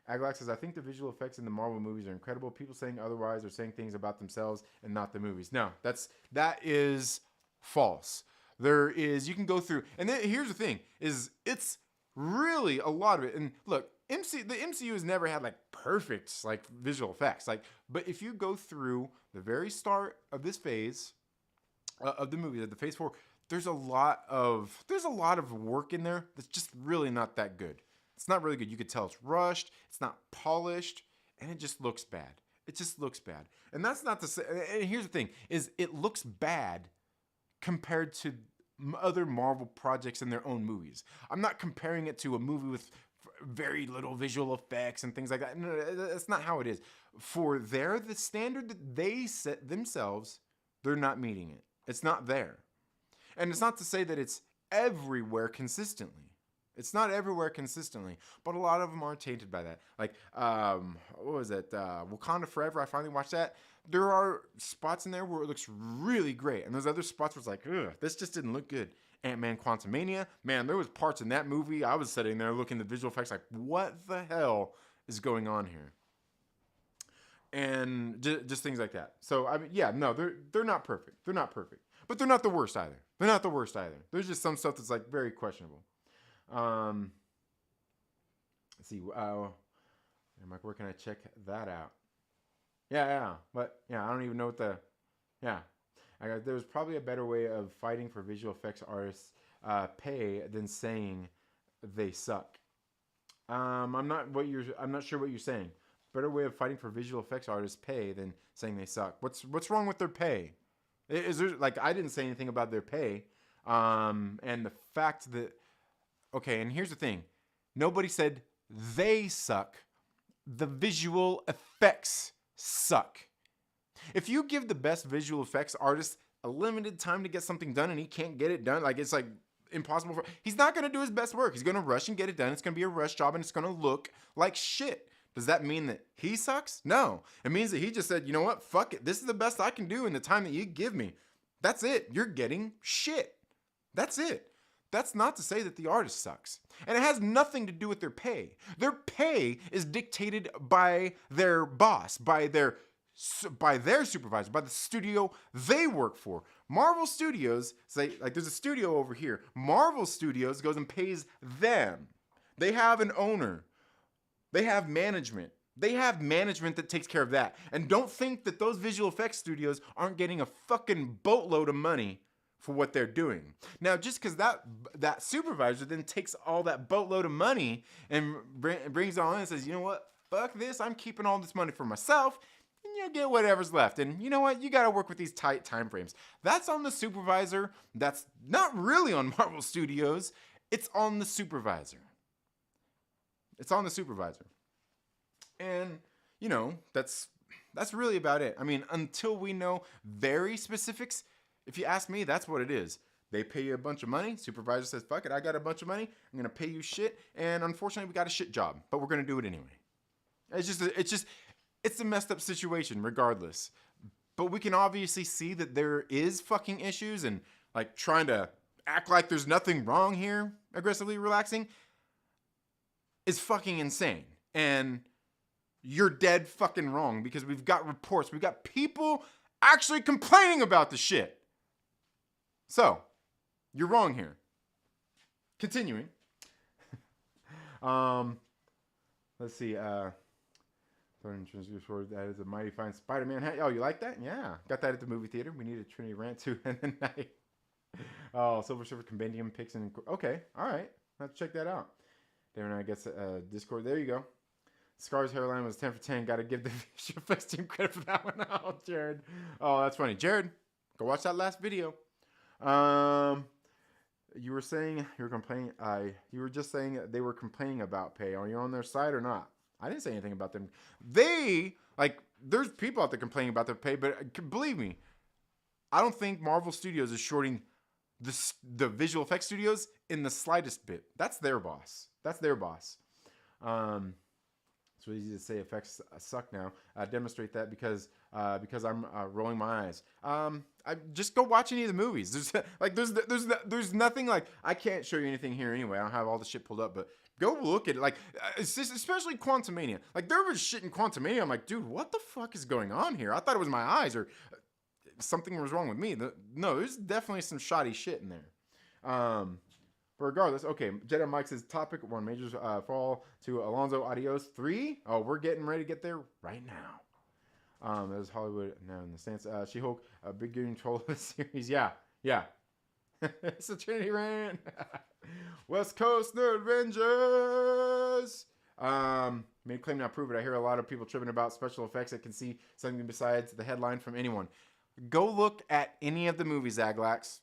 Aglax says, I think the visual effects in the Marvel movies are incredible. People saying otherwise are saying things about themselves and not the movies. No, that is false. You can go through, and then here's the thing, is it's really a lot of it. And look, the MCU has never had like perfect like visual effects, but if you go through the very start of this phase of the movie, the phase 4, there's a lot of work in there that's just really not that good. It's not really good. You could tell it's rushed, it's not polished, and it just looks bad. And that's not to say, and here's the thing, is it looks bad compared to other Marvel projects in their own movies. I'm not comparing it to a movie with very little visual effects and things like that. No, that's not how it is. For the standard that they set themselves, they're not meeting it. It's not there. And it's not to say that it's everywhere consistently. It's not everywhere consistently, but a lot of them are tainted by that. Like, what was it? Wakanda Forever, I finally watched that. There are spots in there where it looks really great. And there's other spots where it's like, ugh, this just didn't look good. Ant-Man Quantumania, man, there was parts in that movie, I was sitting there looking at the visual effects like, what the hell is going on here? And just things like that. So, I mean, yeah, no, they're not perfect. They're not perfect. But they're not the worst either. There's just some stuff that's like very questionable. Let's see. I'm like, where can I check that out? Yeah. But yeah, I don't even know what there's probably a better way of fighting for visual effects artists pay than saying they suck. I'm not sure what you're saying. Better way of fighting for visual effects artists pay than saying they suck. What's wrong with their pay? Is there, like, I didn't say anything about their pay. And the fact that, okay, and here's the thing. Nobody said they suck. The visual effects suck. If you give the best visual effects artist a limited time to get something done and he can't get it done, like, it's like impossible he's not going to do his best work. He's going to rush and get it done. It's going to be a rush job and it's going to look like shit. Does that mean that he sucks? No. It means that he just said, you know what? Fuck it. This is the best I can do in the time that you give me. That's it. You're getting shit. That's it. That's not to say that the artist sucks. And it has nothing to do with their pay. Their pay is dictated by their boss, by their supervisor, by the studio they work for. Marvel Studios, say, like, there's a studio over here. Marvel Studios goes and pays them. They have an owner. They have management. They have management that takes care of that. And don't think that those visual effects studios aren't getting a fucking boatload of money for what they're doing. Now, just because that supervisor then takes all that boatload of money and brings it on and says, you know what, fuck this, I'm keeping all this money for myself, and you get whatever's left. And you know what, you got to work with these tight time frames. That's on the supervisor. That's not really on Marvel Studios. It's on the supervisor. It's on the supervisor. And, you know, that's really about it. I mean, until we know very specifics, if you ask me, that's what it is. They pay you a bunch of money. Supervisor says, fuck it, I got a bunch of money. I'm going to pay you shit. And unfortunately, we got a shit job. But we're going to do it anyway. It's a messed up situation regardless. But we can obviously see that there is fucking issues and like trying to act like there's nothing wrong here, aggressively relaxing, is fucking insane. And you're dead fucking wrong because we've got reports. We've got people actually complaining about the shit. So, you're wrong here. Continuing. Let's see. That is a mighty fine Spider-Man hat. Oh, you like that? Yeah. Got that at the movie theater. We need a Trinity rant too in the night. Oh, Silver Surfer Compendium picks and... Okay. All right. Let's check that out. Then I guess Discord. There you go. Scar's hairline was 10 for 10. Got to give the visual effects team credit for that one. Oh, Jared. Oh, that's funny. Jared, go watch that last video. You were saying you were complaining. You were just saying they were complaining about pay. Are you on their side or not? I didn't say anything about them. There's people out there complaining about their pay, but believe me, I don't think Marvel Studios is shorting the visual effects studios in the slightest bit. That's their boss. It's easy to say effects suck now. Demonstrate that because I'm rolling my eyes. I just go watch any of the movies. There's nothing like I can't show you anything here anyway. I don't have all the shit pulled up, but go look at it. Like especially Quantumania. Like there was shit in Quantumania. I'm like, dude, what the fuck is going on here? I thought it was my eyes or something was wrong with me. No, there's definitely some shoddy shit in there. But regardless, okay, Jedi Mike says topic 1 majors fall to Alonso Adios 3. Oh, we're getting ready to get there right now. There's Hollywood now in the stance. She-Hulk, a big getting troll of the series. Yeah. It's a Trinity rant. West Coast Nerd Rangers. Made claim not prove it. I hear a lot of people tripping about special effects that can see something besides the headline from anyone. Go look at any of the movies, Aglax.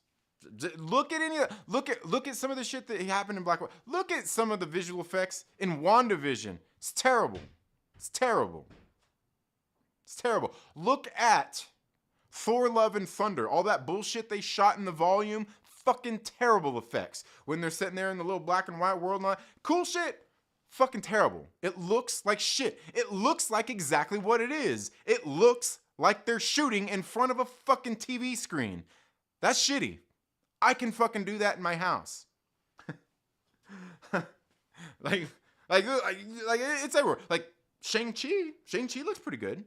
Look at some of the shit that happened in Black Widow. Look at some of the visual effects in WandaVision. It's terrible. Look at Thor Love and Thunder. All that bullshit they shot in the volume. Fucking terrible effects. When they're sitting there in the little black and white world line. Cool shit. Fucking terrible. It looks like shit. It looks like exactly what it is. It looks like they're shooting in front of a fucking TV screen. That's shitty. I can fucking do that in my house. like it's everywhere. Like Shang-Chi looks pretty good.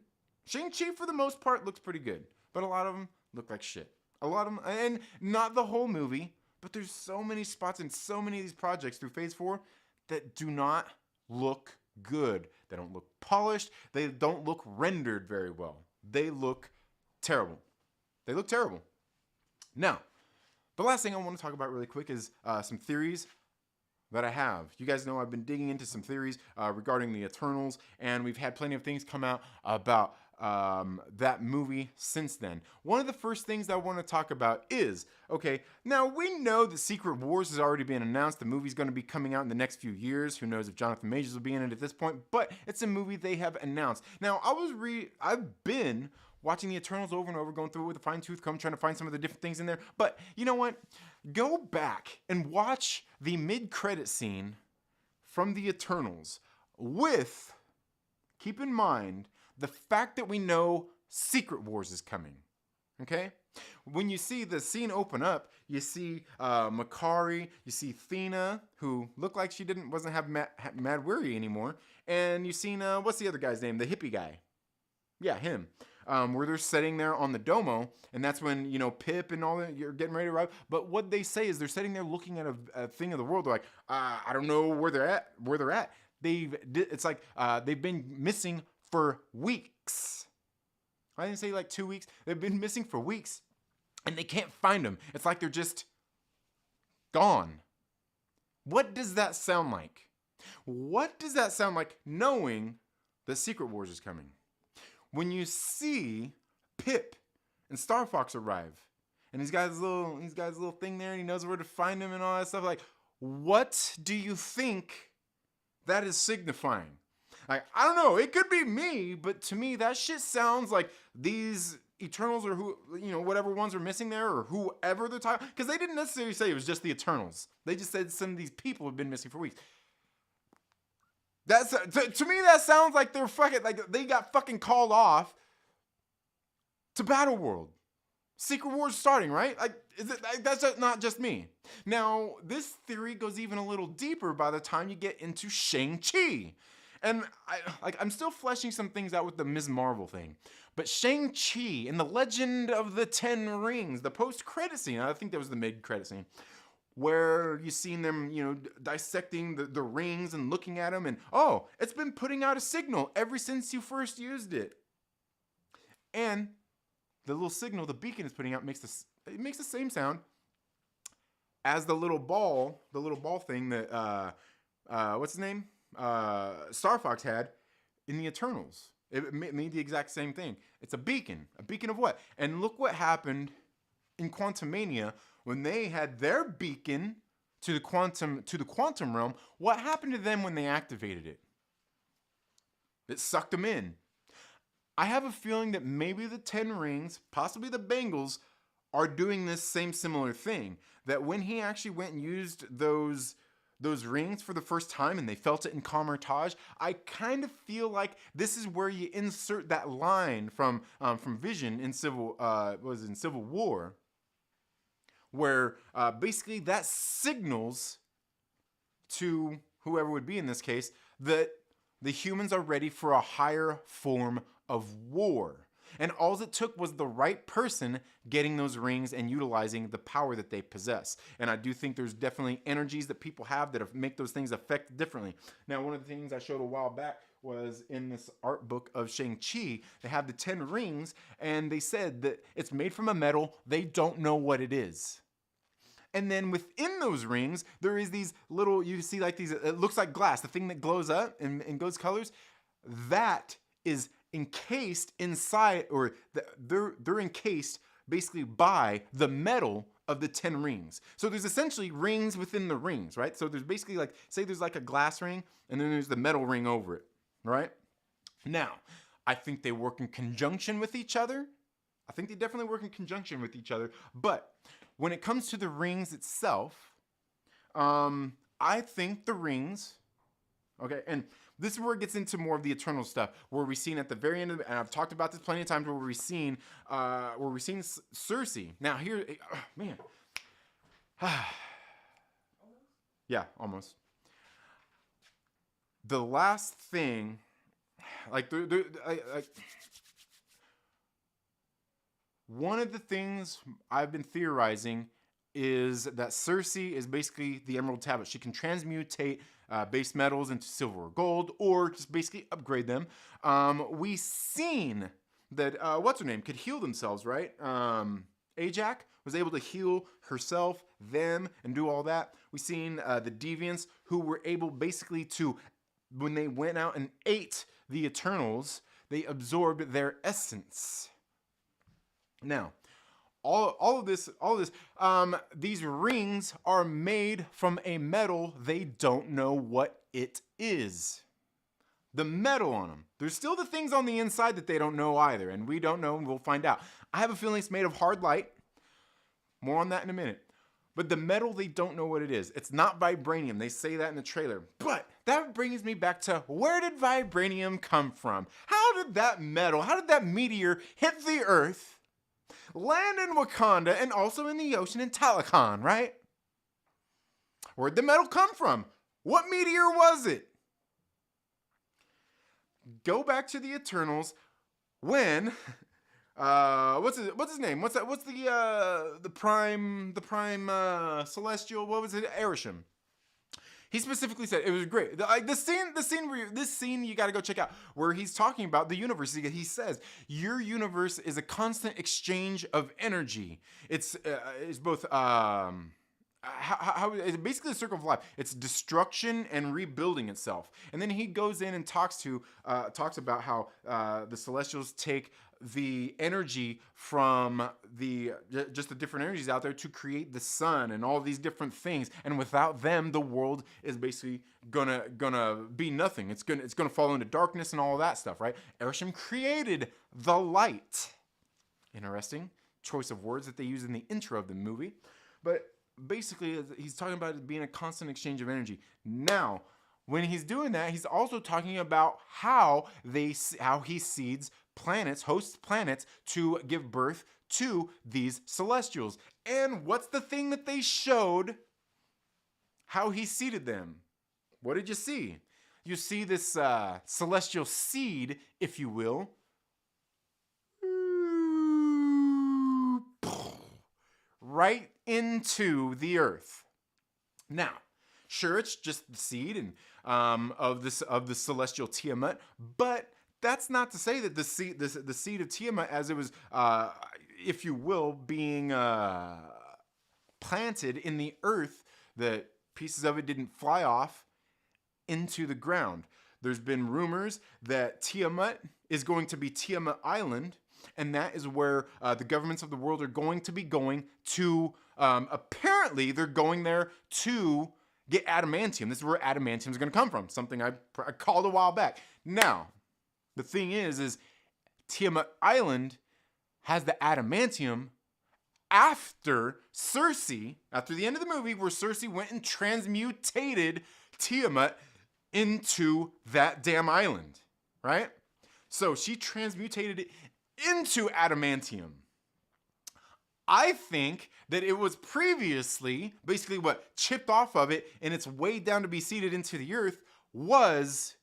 Shang-Chi for the most part looks pretty good, but a lot of them look like shit. A lot of them, and not the whole movie, but there's so many spots in so many of these projects through Phase 4 that do not look good. They don't look polished. They don't look rendered very well. They look terrible. Now, the last thing I want to talk about really quick is some theories that I have. You guys know I've been digging into some theories regarding the Eternals, and we've had plenty of things come out about that movie since then. One of the first things that I want to talk about is, okay, now we know that Secret Wars has already been announced. The movie's going to be coming out in the next few years. Who knows if Jonathan Majors will be in it at this point, but it's a movie they have announced. Now, I've been watching the Eternals over and over, going through it with a fine-tooth comb, trying to find some of the different things in there. But you know what? Go back and watch the mid-credit scene from the Eternals with, keep in mind, the fact that we know Secret Wars is coming. Okay? When you see the scene open up, you see Makari, you see Thena, who looked like she wasn't have Mad Weary anymore, and you've seen, what's the other guy's name? The hippie guy. Yeah, him. Where they're sitting there on the domo, and that's when, you know, Pip and all that, you're getting ready to arrive. But what they say is they're sitting there looking at a thing of the world. They're like, I don't know where they're at. it's like they've been missing for weeks. I didn't say like 2 weeks. They've been missing for weeks, and they can't find them. It's like they're just gone. What does that sound like? What does that sound like knowing that Secret Wars is coming? When you see Pip and Star Fox arrive, and he's got his little thing there, and he knows where to find him and all that stuff. Like, what do you think that is signifying? Like, I don't know. It could be me, but to me, that shit sounds like these Eternals or whatever ones are missing there, or whoever the time, because they didn't necessarily say it was just the Eternals. They just said some of these people have been missing for weeks. That's to me, that sounds like they're fucking like they got fucking called off to Battle World. Secret Wars starting, right? Like, that's not just me. Now, this theory goes even a little deeper by the time you get into Shang-Chi. And I'm still fleshing some things out with the Ms. Marvel thing. But Shang-Chi and the Legend of the Ten Rings, the post-credit scene, I think that was the mid-credit scene, where you've seen them, dissecting the rings and looking at them, and oh, it's been putting out a signal ever since you first used it. And the little signal the beacon is putting out makes the same sound as the little ball thing that what's his name? Star Fox had in the Eternals. It made the exact same thing. It's a beacon. A beacon of what? And look what happened in Quantumania when they had their beacon to the quantum realm. What happened to them when they activated it? It sucked them in. I have a feeling that maybe the Ten Rings, possibly the Bengals, are doing this same similar thing. That when he actually went and used those rings for the first time and they felt it in Kamar-Taj, I kind of feel like this is where you insert that line from Vision in Civil War, where basically that signals to whoever would be in this case that the humans are ready for a higher form of war. And all it took was the right person getting those rings and utilizing the power that they possess. And I do think there's definitely energies that people have that make those things affect differently. Now, one of the things I showed a while back was in this art book of Shang-Chi, they have the 10 rings, and they said that it's made from a metal. They don't know what it is. And then within those rings, there is these little, you see like these, it looks like glass, the thing that glows up and goes colors. That is encased inside, or they're encased basically by the metal of the 10 rings. So there's essentially rings within the rings, right? So there's basically like, say there's like a glass ring, and then there's the metal ring over it, right? Now, I think they work in conjunction with each other. I think they definitely work in conjunction with each other. But when it comes to the rings itself, I think the rings, okay, and this is where it gets into more of the Eternal stuff, where we've seen at the very end of it, and I've talked about this plenty of times, where we've seen Cersei. Now here, man, yeah, almost. The last thing, like, one of the things I've been theorizing is that Cersei is basically the Emerald Tablet. She can transmutate base metals into silver or gold, or just basically upgrade them. We seen that, what's her name, could heal themselves, right? Ajak was able to heal herself, them, and do all that. We seen the Deviants, who were able basically to, when they went out and ate the Eternals, they absorbed their essence. Now, all of this, these rings are made from a metal they don't know what it is. The metal on them. There's still the things on the inside that they don't know either, and we don't know, and we'll find out. I have a feeling it's made of hard light. More on that in a minute. But the metal, they don't know what it is. It's not vibranium. They say that in the trailer. But that brings me back to, where did vibranium come from? How did that meteor hit the Earth, land in Wakanda, and also in the ocean in Talokan, right? Where'd the metal come from? What meteor was it? Go back to the Eternals when what's his name? What's the prime celestial? What was it? Arishem. He specifically said it was great. Like this scene you got to go check out where he's talking about the universe. He says your universe is a constant exchange of energy. It's both how it's basically a circle of life. It's destruction and rebuilding itself. And then he goes in and talks about how the Celestials take the energy from the different energies out there to create the sun and all these different things. And without them, the world is basically gonna be nothing. It's gonna fall into darkness and all of that stuff, right? Ersham created the light. Interesting choice of words that they use in the intro of the movie, but basically he's talking about it being a constant exchange of energy. Now, when he's doing that, he's also talking about how he seeds planets, hosts planets to give birth to these Celestials. And what's the thing that they showed? How he seeded them. What did you see? You see this celestial seed, if you will, right into the earth. Now, sure, it's just the seed and of the celestial Tiamat, but that's not to say that the seed of Tiamat, as it was, if you will, being planted in the earth, that pieces of it didn't fly off into the ground. There's been rumors that Tiamat is going to be Tiamat Island, and that is where the governments of the world are going to be going to. Apparently, they're going there to get adamantium. This is where adamantium is going to come from. Something I called a while back. Now, the thing is Tiamat Island has the adamantium after the end of the movie, where Cersei went and transmutated Tiamat into that damn island, right? So she transmutated it into adamantium. I think that it was previously, basically what chipped off of it and its way down to be seeded into the earth was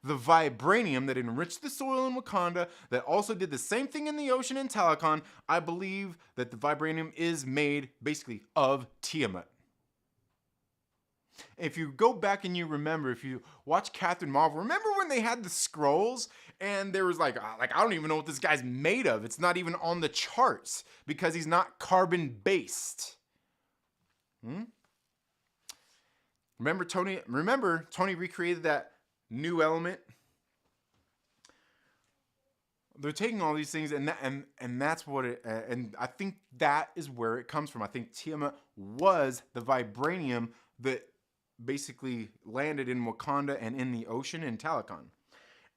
the vibranium that enriched the soil in Wakanda, that also did the same thing in the ocean in Talokan. I believe that the vibranium is made basically of Tiamat. If you go back and you remember, if you watch Captain Marvel, remember when they had the scrolls and there was like I don't even know what this guy's made of. It's not even on the charts because he's not carbon based. Remember Tony recreated that new element. They're taking all these things and that's what it, and I think that is where it comes from. I think Tiamat was the vibranium that basically landed in Wakanda and in the ocean in Talokan.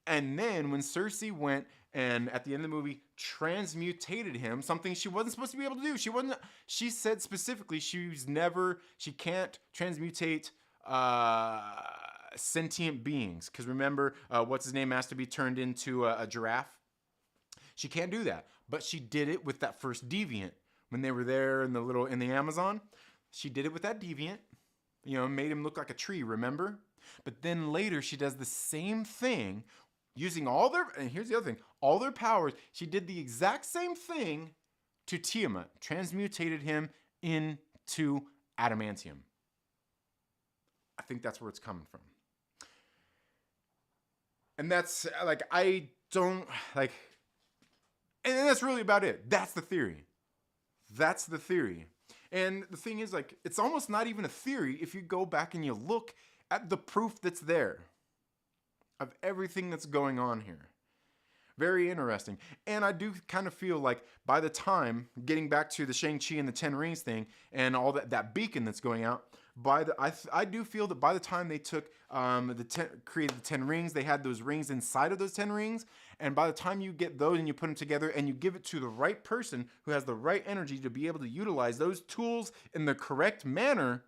And then when Cersei went and at the end of the movie transmutated him, something she wasn't supposed to be able to do. She said specifically she can't transmutate sentient beings. Because remember, what's his name has to be turned into a giraffe. She can't do that. But she did it with that first deviant. When they were there in the Amazon, she did it with that deviant. Made him look like a tree, remember? But then later she does the same thing using and here's the other thing, all their powers. She did the exact same thing to Tiamat, transmutated him into adamantium. I think that's where it's coming from. And that's and that's really about it. That's the theory. And the thing is, it's almost not even a theory if you go back and you look at the proof that's there of everything that's going on here. Very interesting. And I do kind of feel like by the time, getting back to the Shang-Chi and the 10 Rings thing and all that beacon that's going out, I do feel that by the time they took created the 10 rings, they had those rings inside of those 10 rings. And by the time you get those and you put them together and you give it to the right person who has the right energy to be able to utilize those tools in the correct manner,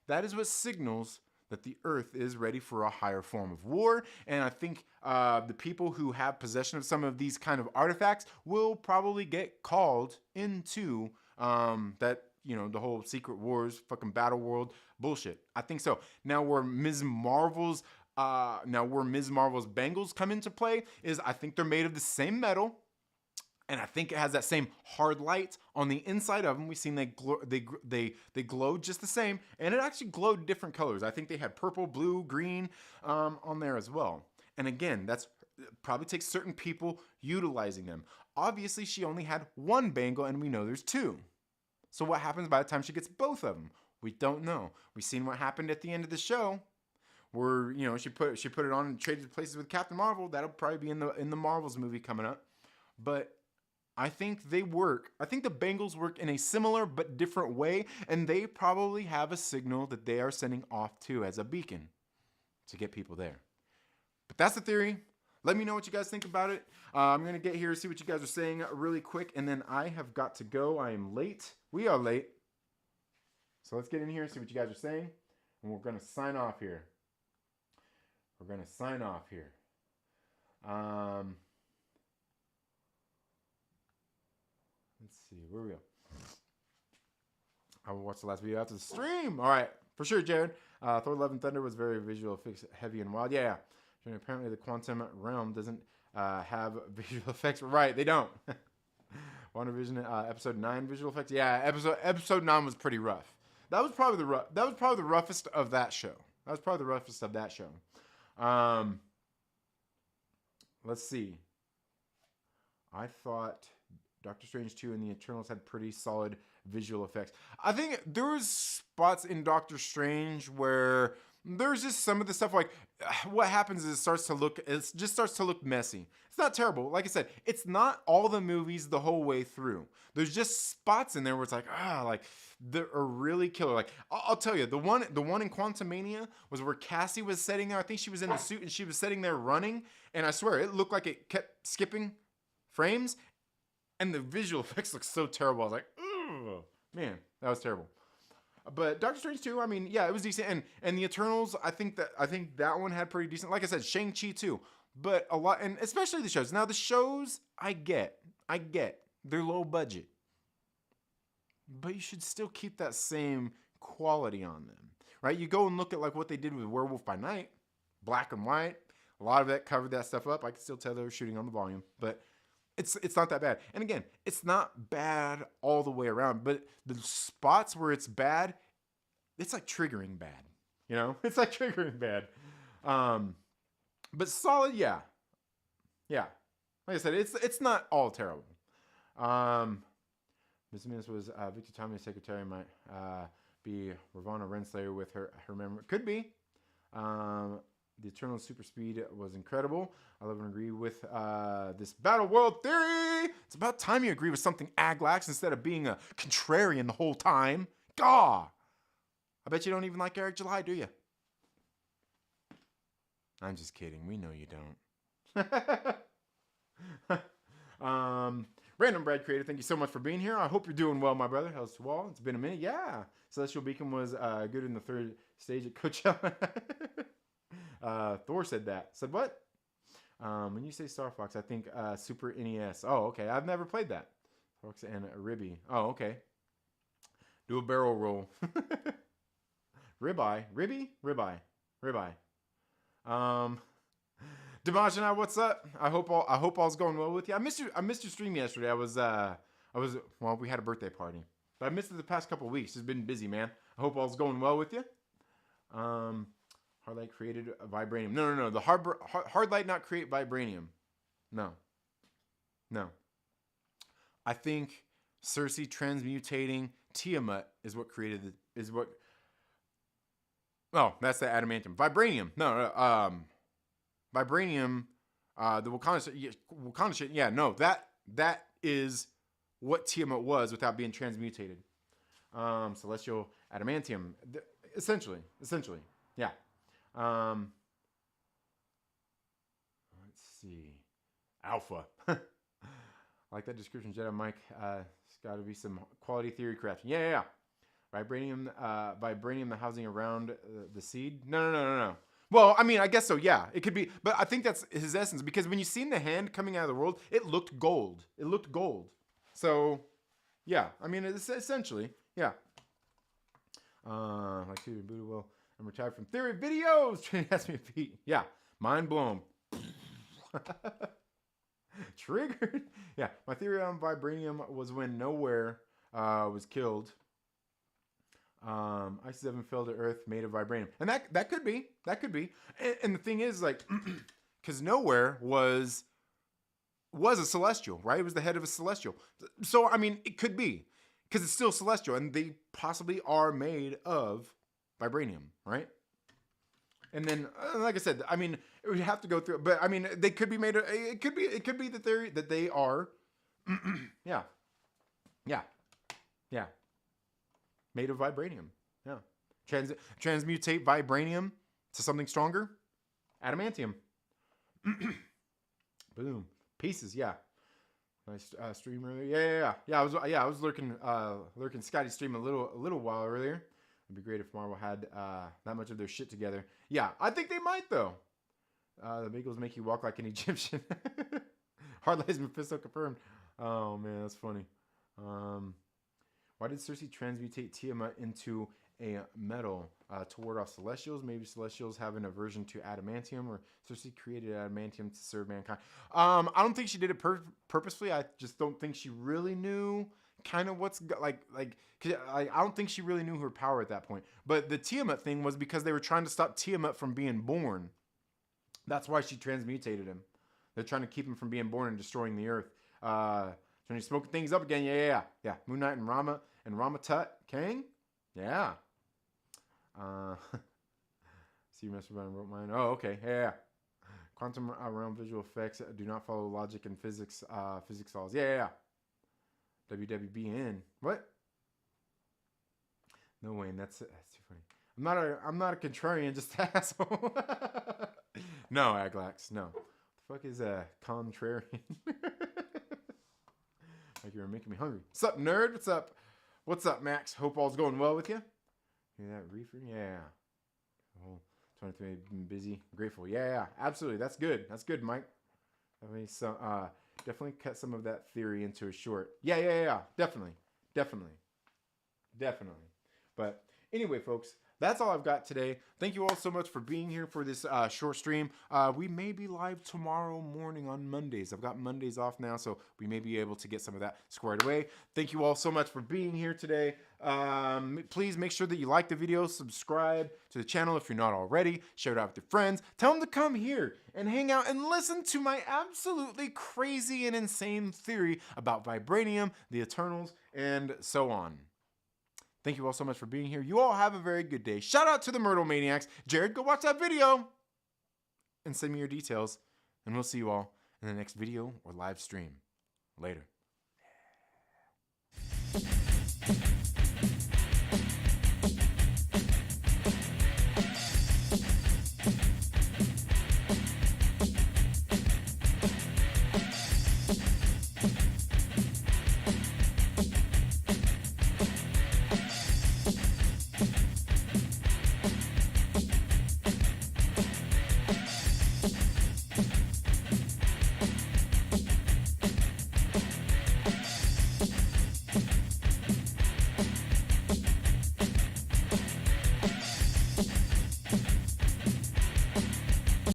that is what signals that the earth is ready for a higher form of war. And I think the people who have possession of some of these kind of artifacts will probably get called into the whole Secret Wars, fucking Battle World bullshit. I think so. Now where Ms. Marvel's bangles come into play is I think they're made of the same metal. And I think it has that same hard light on the inside of them. We've seen they glowed just the same, and it actually glowed different colors. I think they had purple, blue, green on there as well. And again, that's probably takes certain people utilizing them. Obviously, she only had one bangle, and we know there's two. So what happens by the time she gets both of them? We don't know. We've seen what happened at the end of the show, where she put it on and traded places with Captain Marvel. That'll probably be in the Marvels movie coming up. But I think they work. I think the bangles work in a similar but different way, and they probably have a signal that they are sending off to as a beacon to get people there. But that's the theory. Let me know what you guys think about it. I'm going to get here, see what you guys are saying really quick, and then I have got to go. I am late. We are late. So let's get in here and see what you guys are saying, and we're going to sign off here. Let's see, where we go. I will watch the last video after the stream. All right, for sure, Jared. Thor: Love and Thunder was very visual effects heavy and wild. Yeah. And apparently the quantum realm doesn't have visual effects. Right, they don't. WandaVision episode 9 visual effects. Yeah, episode 9 was pretty rough. That was probably the roughest of that show. Let's see. I thought Doctor Strange 2 and the Eternals had pretty solid visual effects. I think there was spots in Doctor Strange where there's just some of the stuff, like what happens is it just starts to look messy. It's not terrible. Like I said, it's not all the movies the whole way through. There's just spots in there where it's like, they're really killer. Like I'll tell you, the one in Quantumania was where Cassie was sitting there. I think she was in the suit and she was sitting there running, and I swear it looked like it kept skipping frames, and the visual effects look so terrible. I was like, ooh, man, that was terrible. But Doctor Strange 2, I mean, yeah, it was decent. And the Eternals, I think that one had pretty decent. Like I said, Shang-Chi too. But a lot, and especially the shows. Now the shows, I get. They're low budget. But you should still keep that same quality on them. Right? You go and look at like what they did with Werewolf by Night. Black and white. A lot of that covered that stuff up. I can still tell they were shooting on the volume. But it's not that bad. And again, it's not bad all the way around, but the spots where it's bad, it's like triggering bad. It's like triggering bad. But solid, yeah. Like I said, it's not all terrible. Miss Minus was Victor Tommy's secretary, might be Ravonna Renslayer with her memory. Could be. The Eternal super speed was incredible. I love and agree with this Battle World theory. It's about time you agree with something, Aglax, instead of being a contrarian the whole time. Gah! I bet you don't even like Eric July, do you? I'm just kidding. We know you don't. Random Brad Creator, thank you so much for being here. I hope you're doing well, my brother. How's to all? It's been a minute. Yeah. Celestial Beacon was good in the third stage at Coachella. Thor said that. Said what? When you say Star Fox, I think Super NES. Oh, okay. I've never played that. Fox and Ribby. Oh, okay. Do a barrel roll. Ribeye. Ribby? Ribeye. Dimajana, what's up? I hope all's going well with you. I missed your stream yesterday. Well, we had a birthday party. But I missed it the past couple weeks. It's been busy, man. I hope all's going well with you. Hardlight created a vibranium. No. The Hardlight not create vibranium. No. I think Cersei transmutating Tiamat is what created that's the adamantium. Vibranium. No. Vibranium. The Wakanda shit. Yeah. No. That is what Tiamat was without being transmutated. Celestial adamantium. Essentially. Yeah. Let's see. Alpha. I like that description, Jedi Mike. It's got to be some quality theory crafting. Yeah. Vibranium, the housing around the seed. No. Well, I mean, I guess so. Yeah, it could be, but I think that's his essence, because when you seen the hand coming out of the world, it looked gold. So, yeah. I mean, it's essentially, yeah. Like Buddha will. I'm retired from theory videos. Trinity asked me to be. Yeah. Mind blown. Triggered. Yeah, my theory on vibranium was when Nowhere was killed. IC7 fell to Earth made of vibranium, and that could be, and the thing is, like, because Nowhere was a celestial, right? It was the head of a celestial, so I mean, it could be because it's still celestial, and they possibly are made of vibranium, right? And then, like I said, I mean, it would have to go through, but I mean, they could be made of. It could be the theory that they are, yeah, yeah, yeah, made of vibranium. Yeah, transmutate vibranium to something stronger, adamantium. Boom, pieces. Yeah, nice stream earlier. Yeah. I was lurking Scotty's stream a little while earlier. It'd be great if Marvel had that much of their shit together. Yeah, I think they might, though. The bagels make you walk like an Egyptian. Hard Lies Mephisto confirmed. Oh, man, that's funny. Why did Cersei transmutate Tiamat into a metal to ward off Celestials? Maybe Celestials have an aversion to adamantium, or Cersei created adamantium to serve mankind. I don't think she did it purposefully. I just don't think she really knew kind of what's like I don't think she really knew her power at that point. But the Tiamat thing was because they were trying to stop Tiamat from being born. That's why she transmutated him. They're trying to keep him from being born and destroying the earth. Trying to smoke things up again. Yeah. Moon Knight and Rama-Tut Kang. Yeah. See, Master Brian wrote mine. Oh, okay. Yeah. Quantum realm visual effects do not follow logic and physics laws. Yeah. WWBN. What? No, Wayne, that's too funny. I'm not a contrarian, just an asshole. No, Aglax, no. What the fuck is a contrarian? Like, you're making me hungry. What's up, nerd? What's up, Max? Hope all's going well with you. Hear that reefer? Yeah. Oh, 23 been busy. Grateful. Yeah. Absolutely. That's good, Mike. Definitely cut some of that theory into a short. Yeah. Definitely. But anyway, folks, that's all I've got today. Thank you all so much for being here for this short stream. We may be live tomorrow morning on Mondays. I've got Mondays off now, so we may be able to get some of that squared away. Thank you all so much for being here today. Please make sure that you like the video, subscribe to the channel if you're not already, share it out with your friends, tell them to come here and hang out and listen to my absolutely crazy and insane theory about vibranium, the Eternals, and so on. Thank you all so much for being here. You all have a very good day. Shout out to the Myrtle Maniacs. Jared, go watch that video and send me your details. And we'll see you all in the next video or live stream. Later.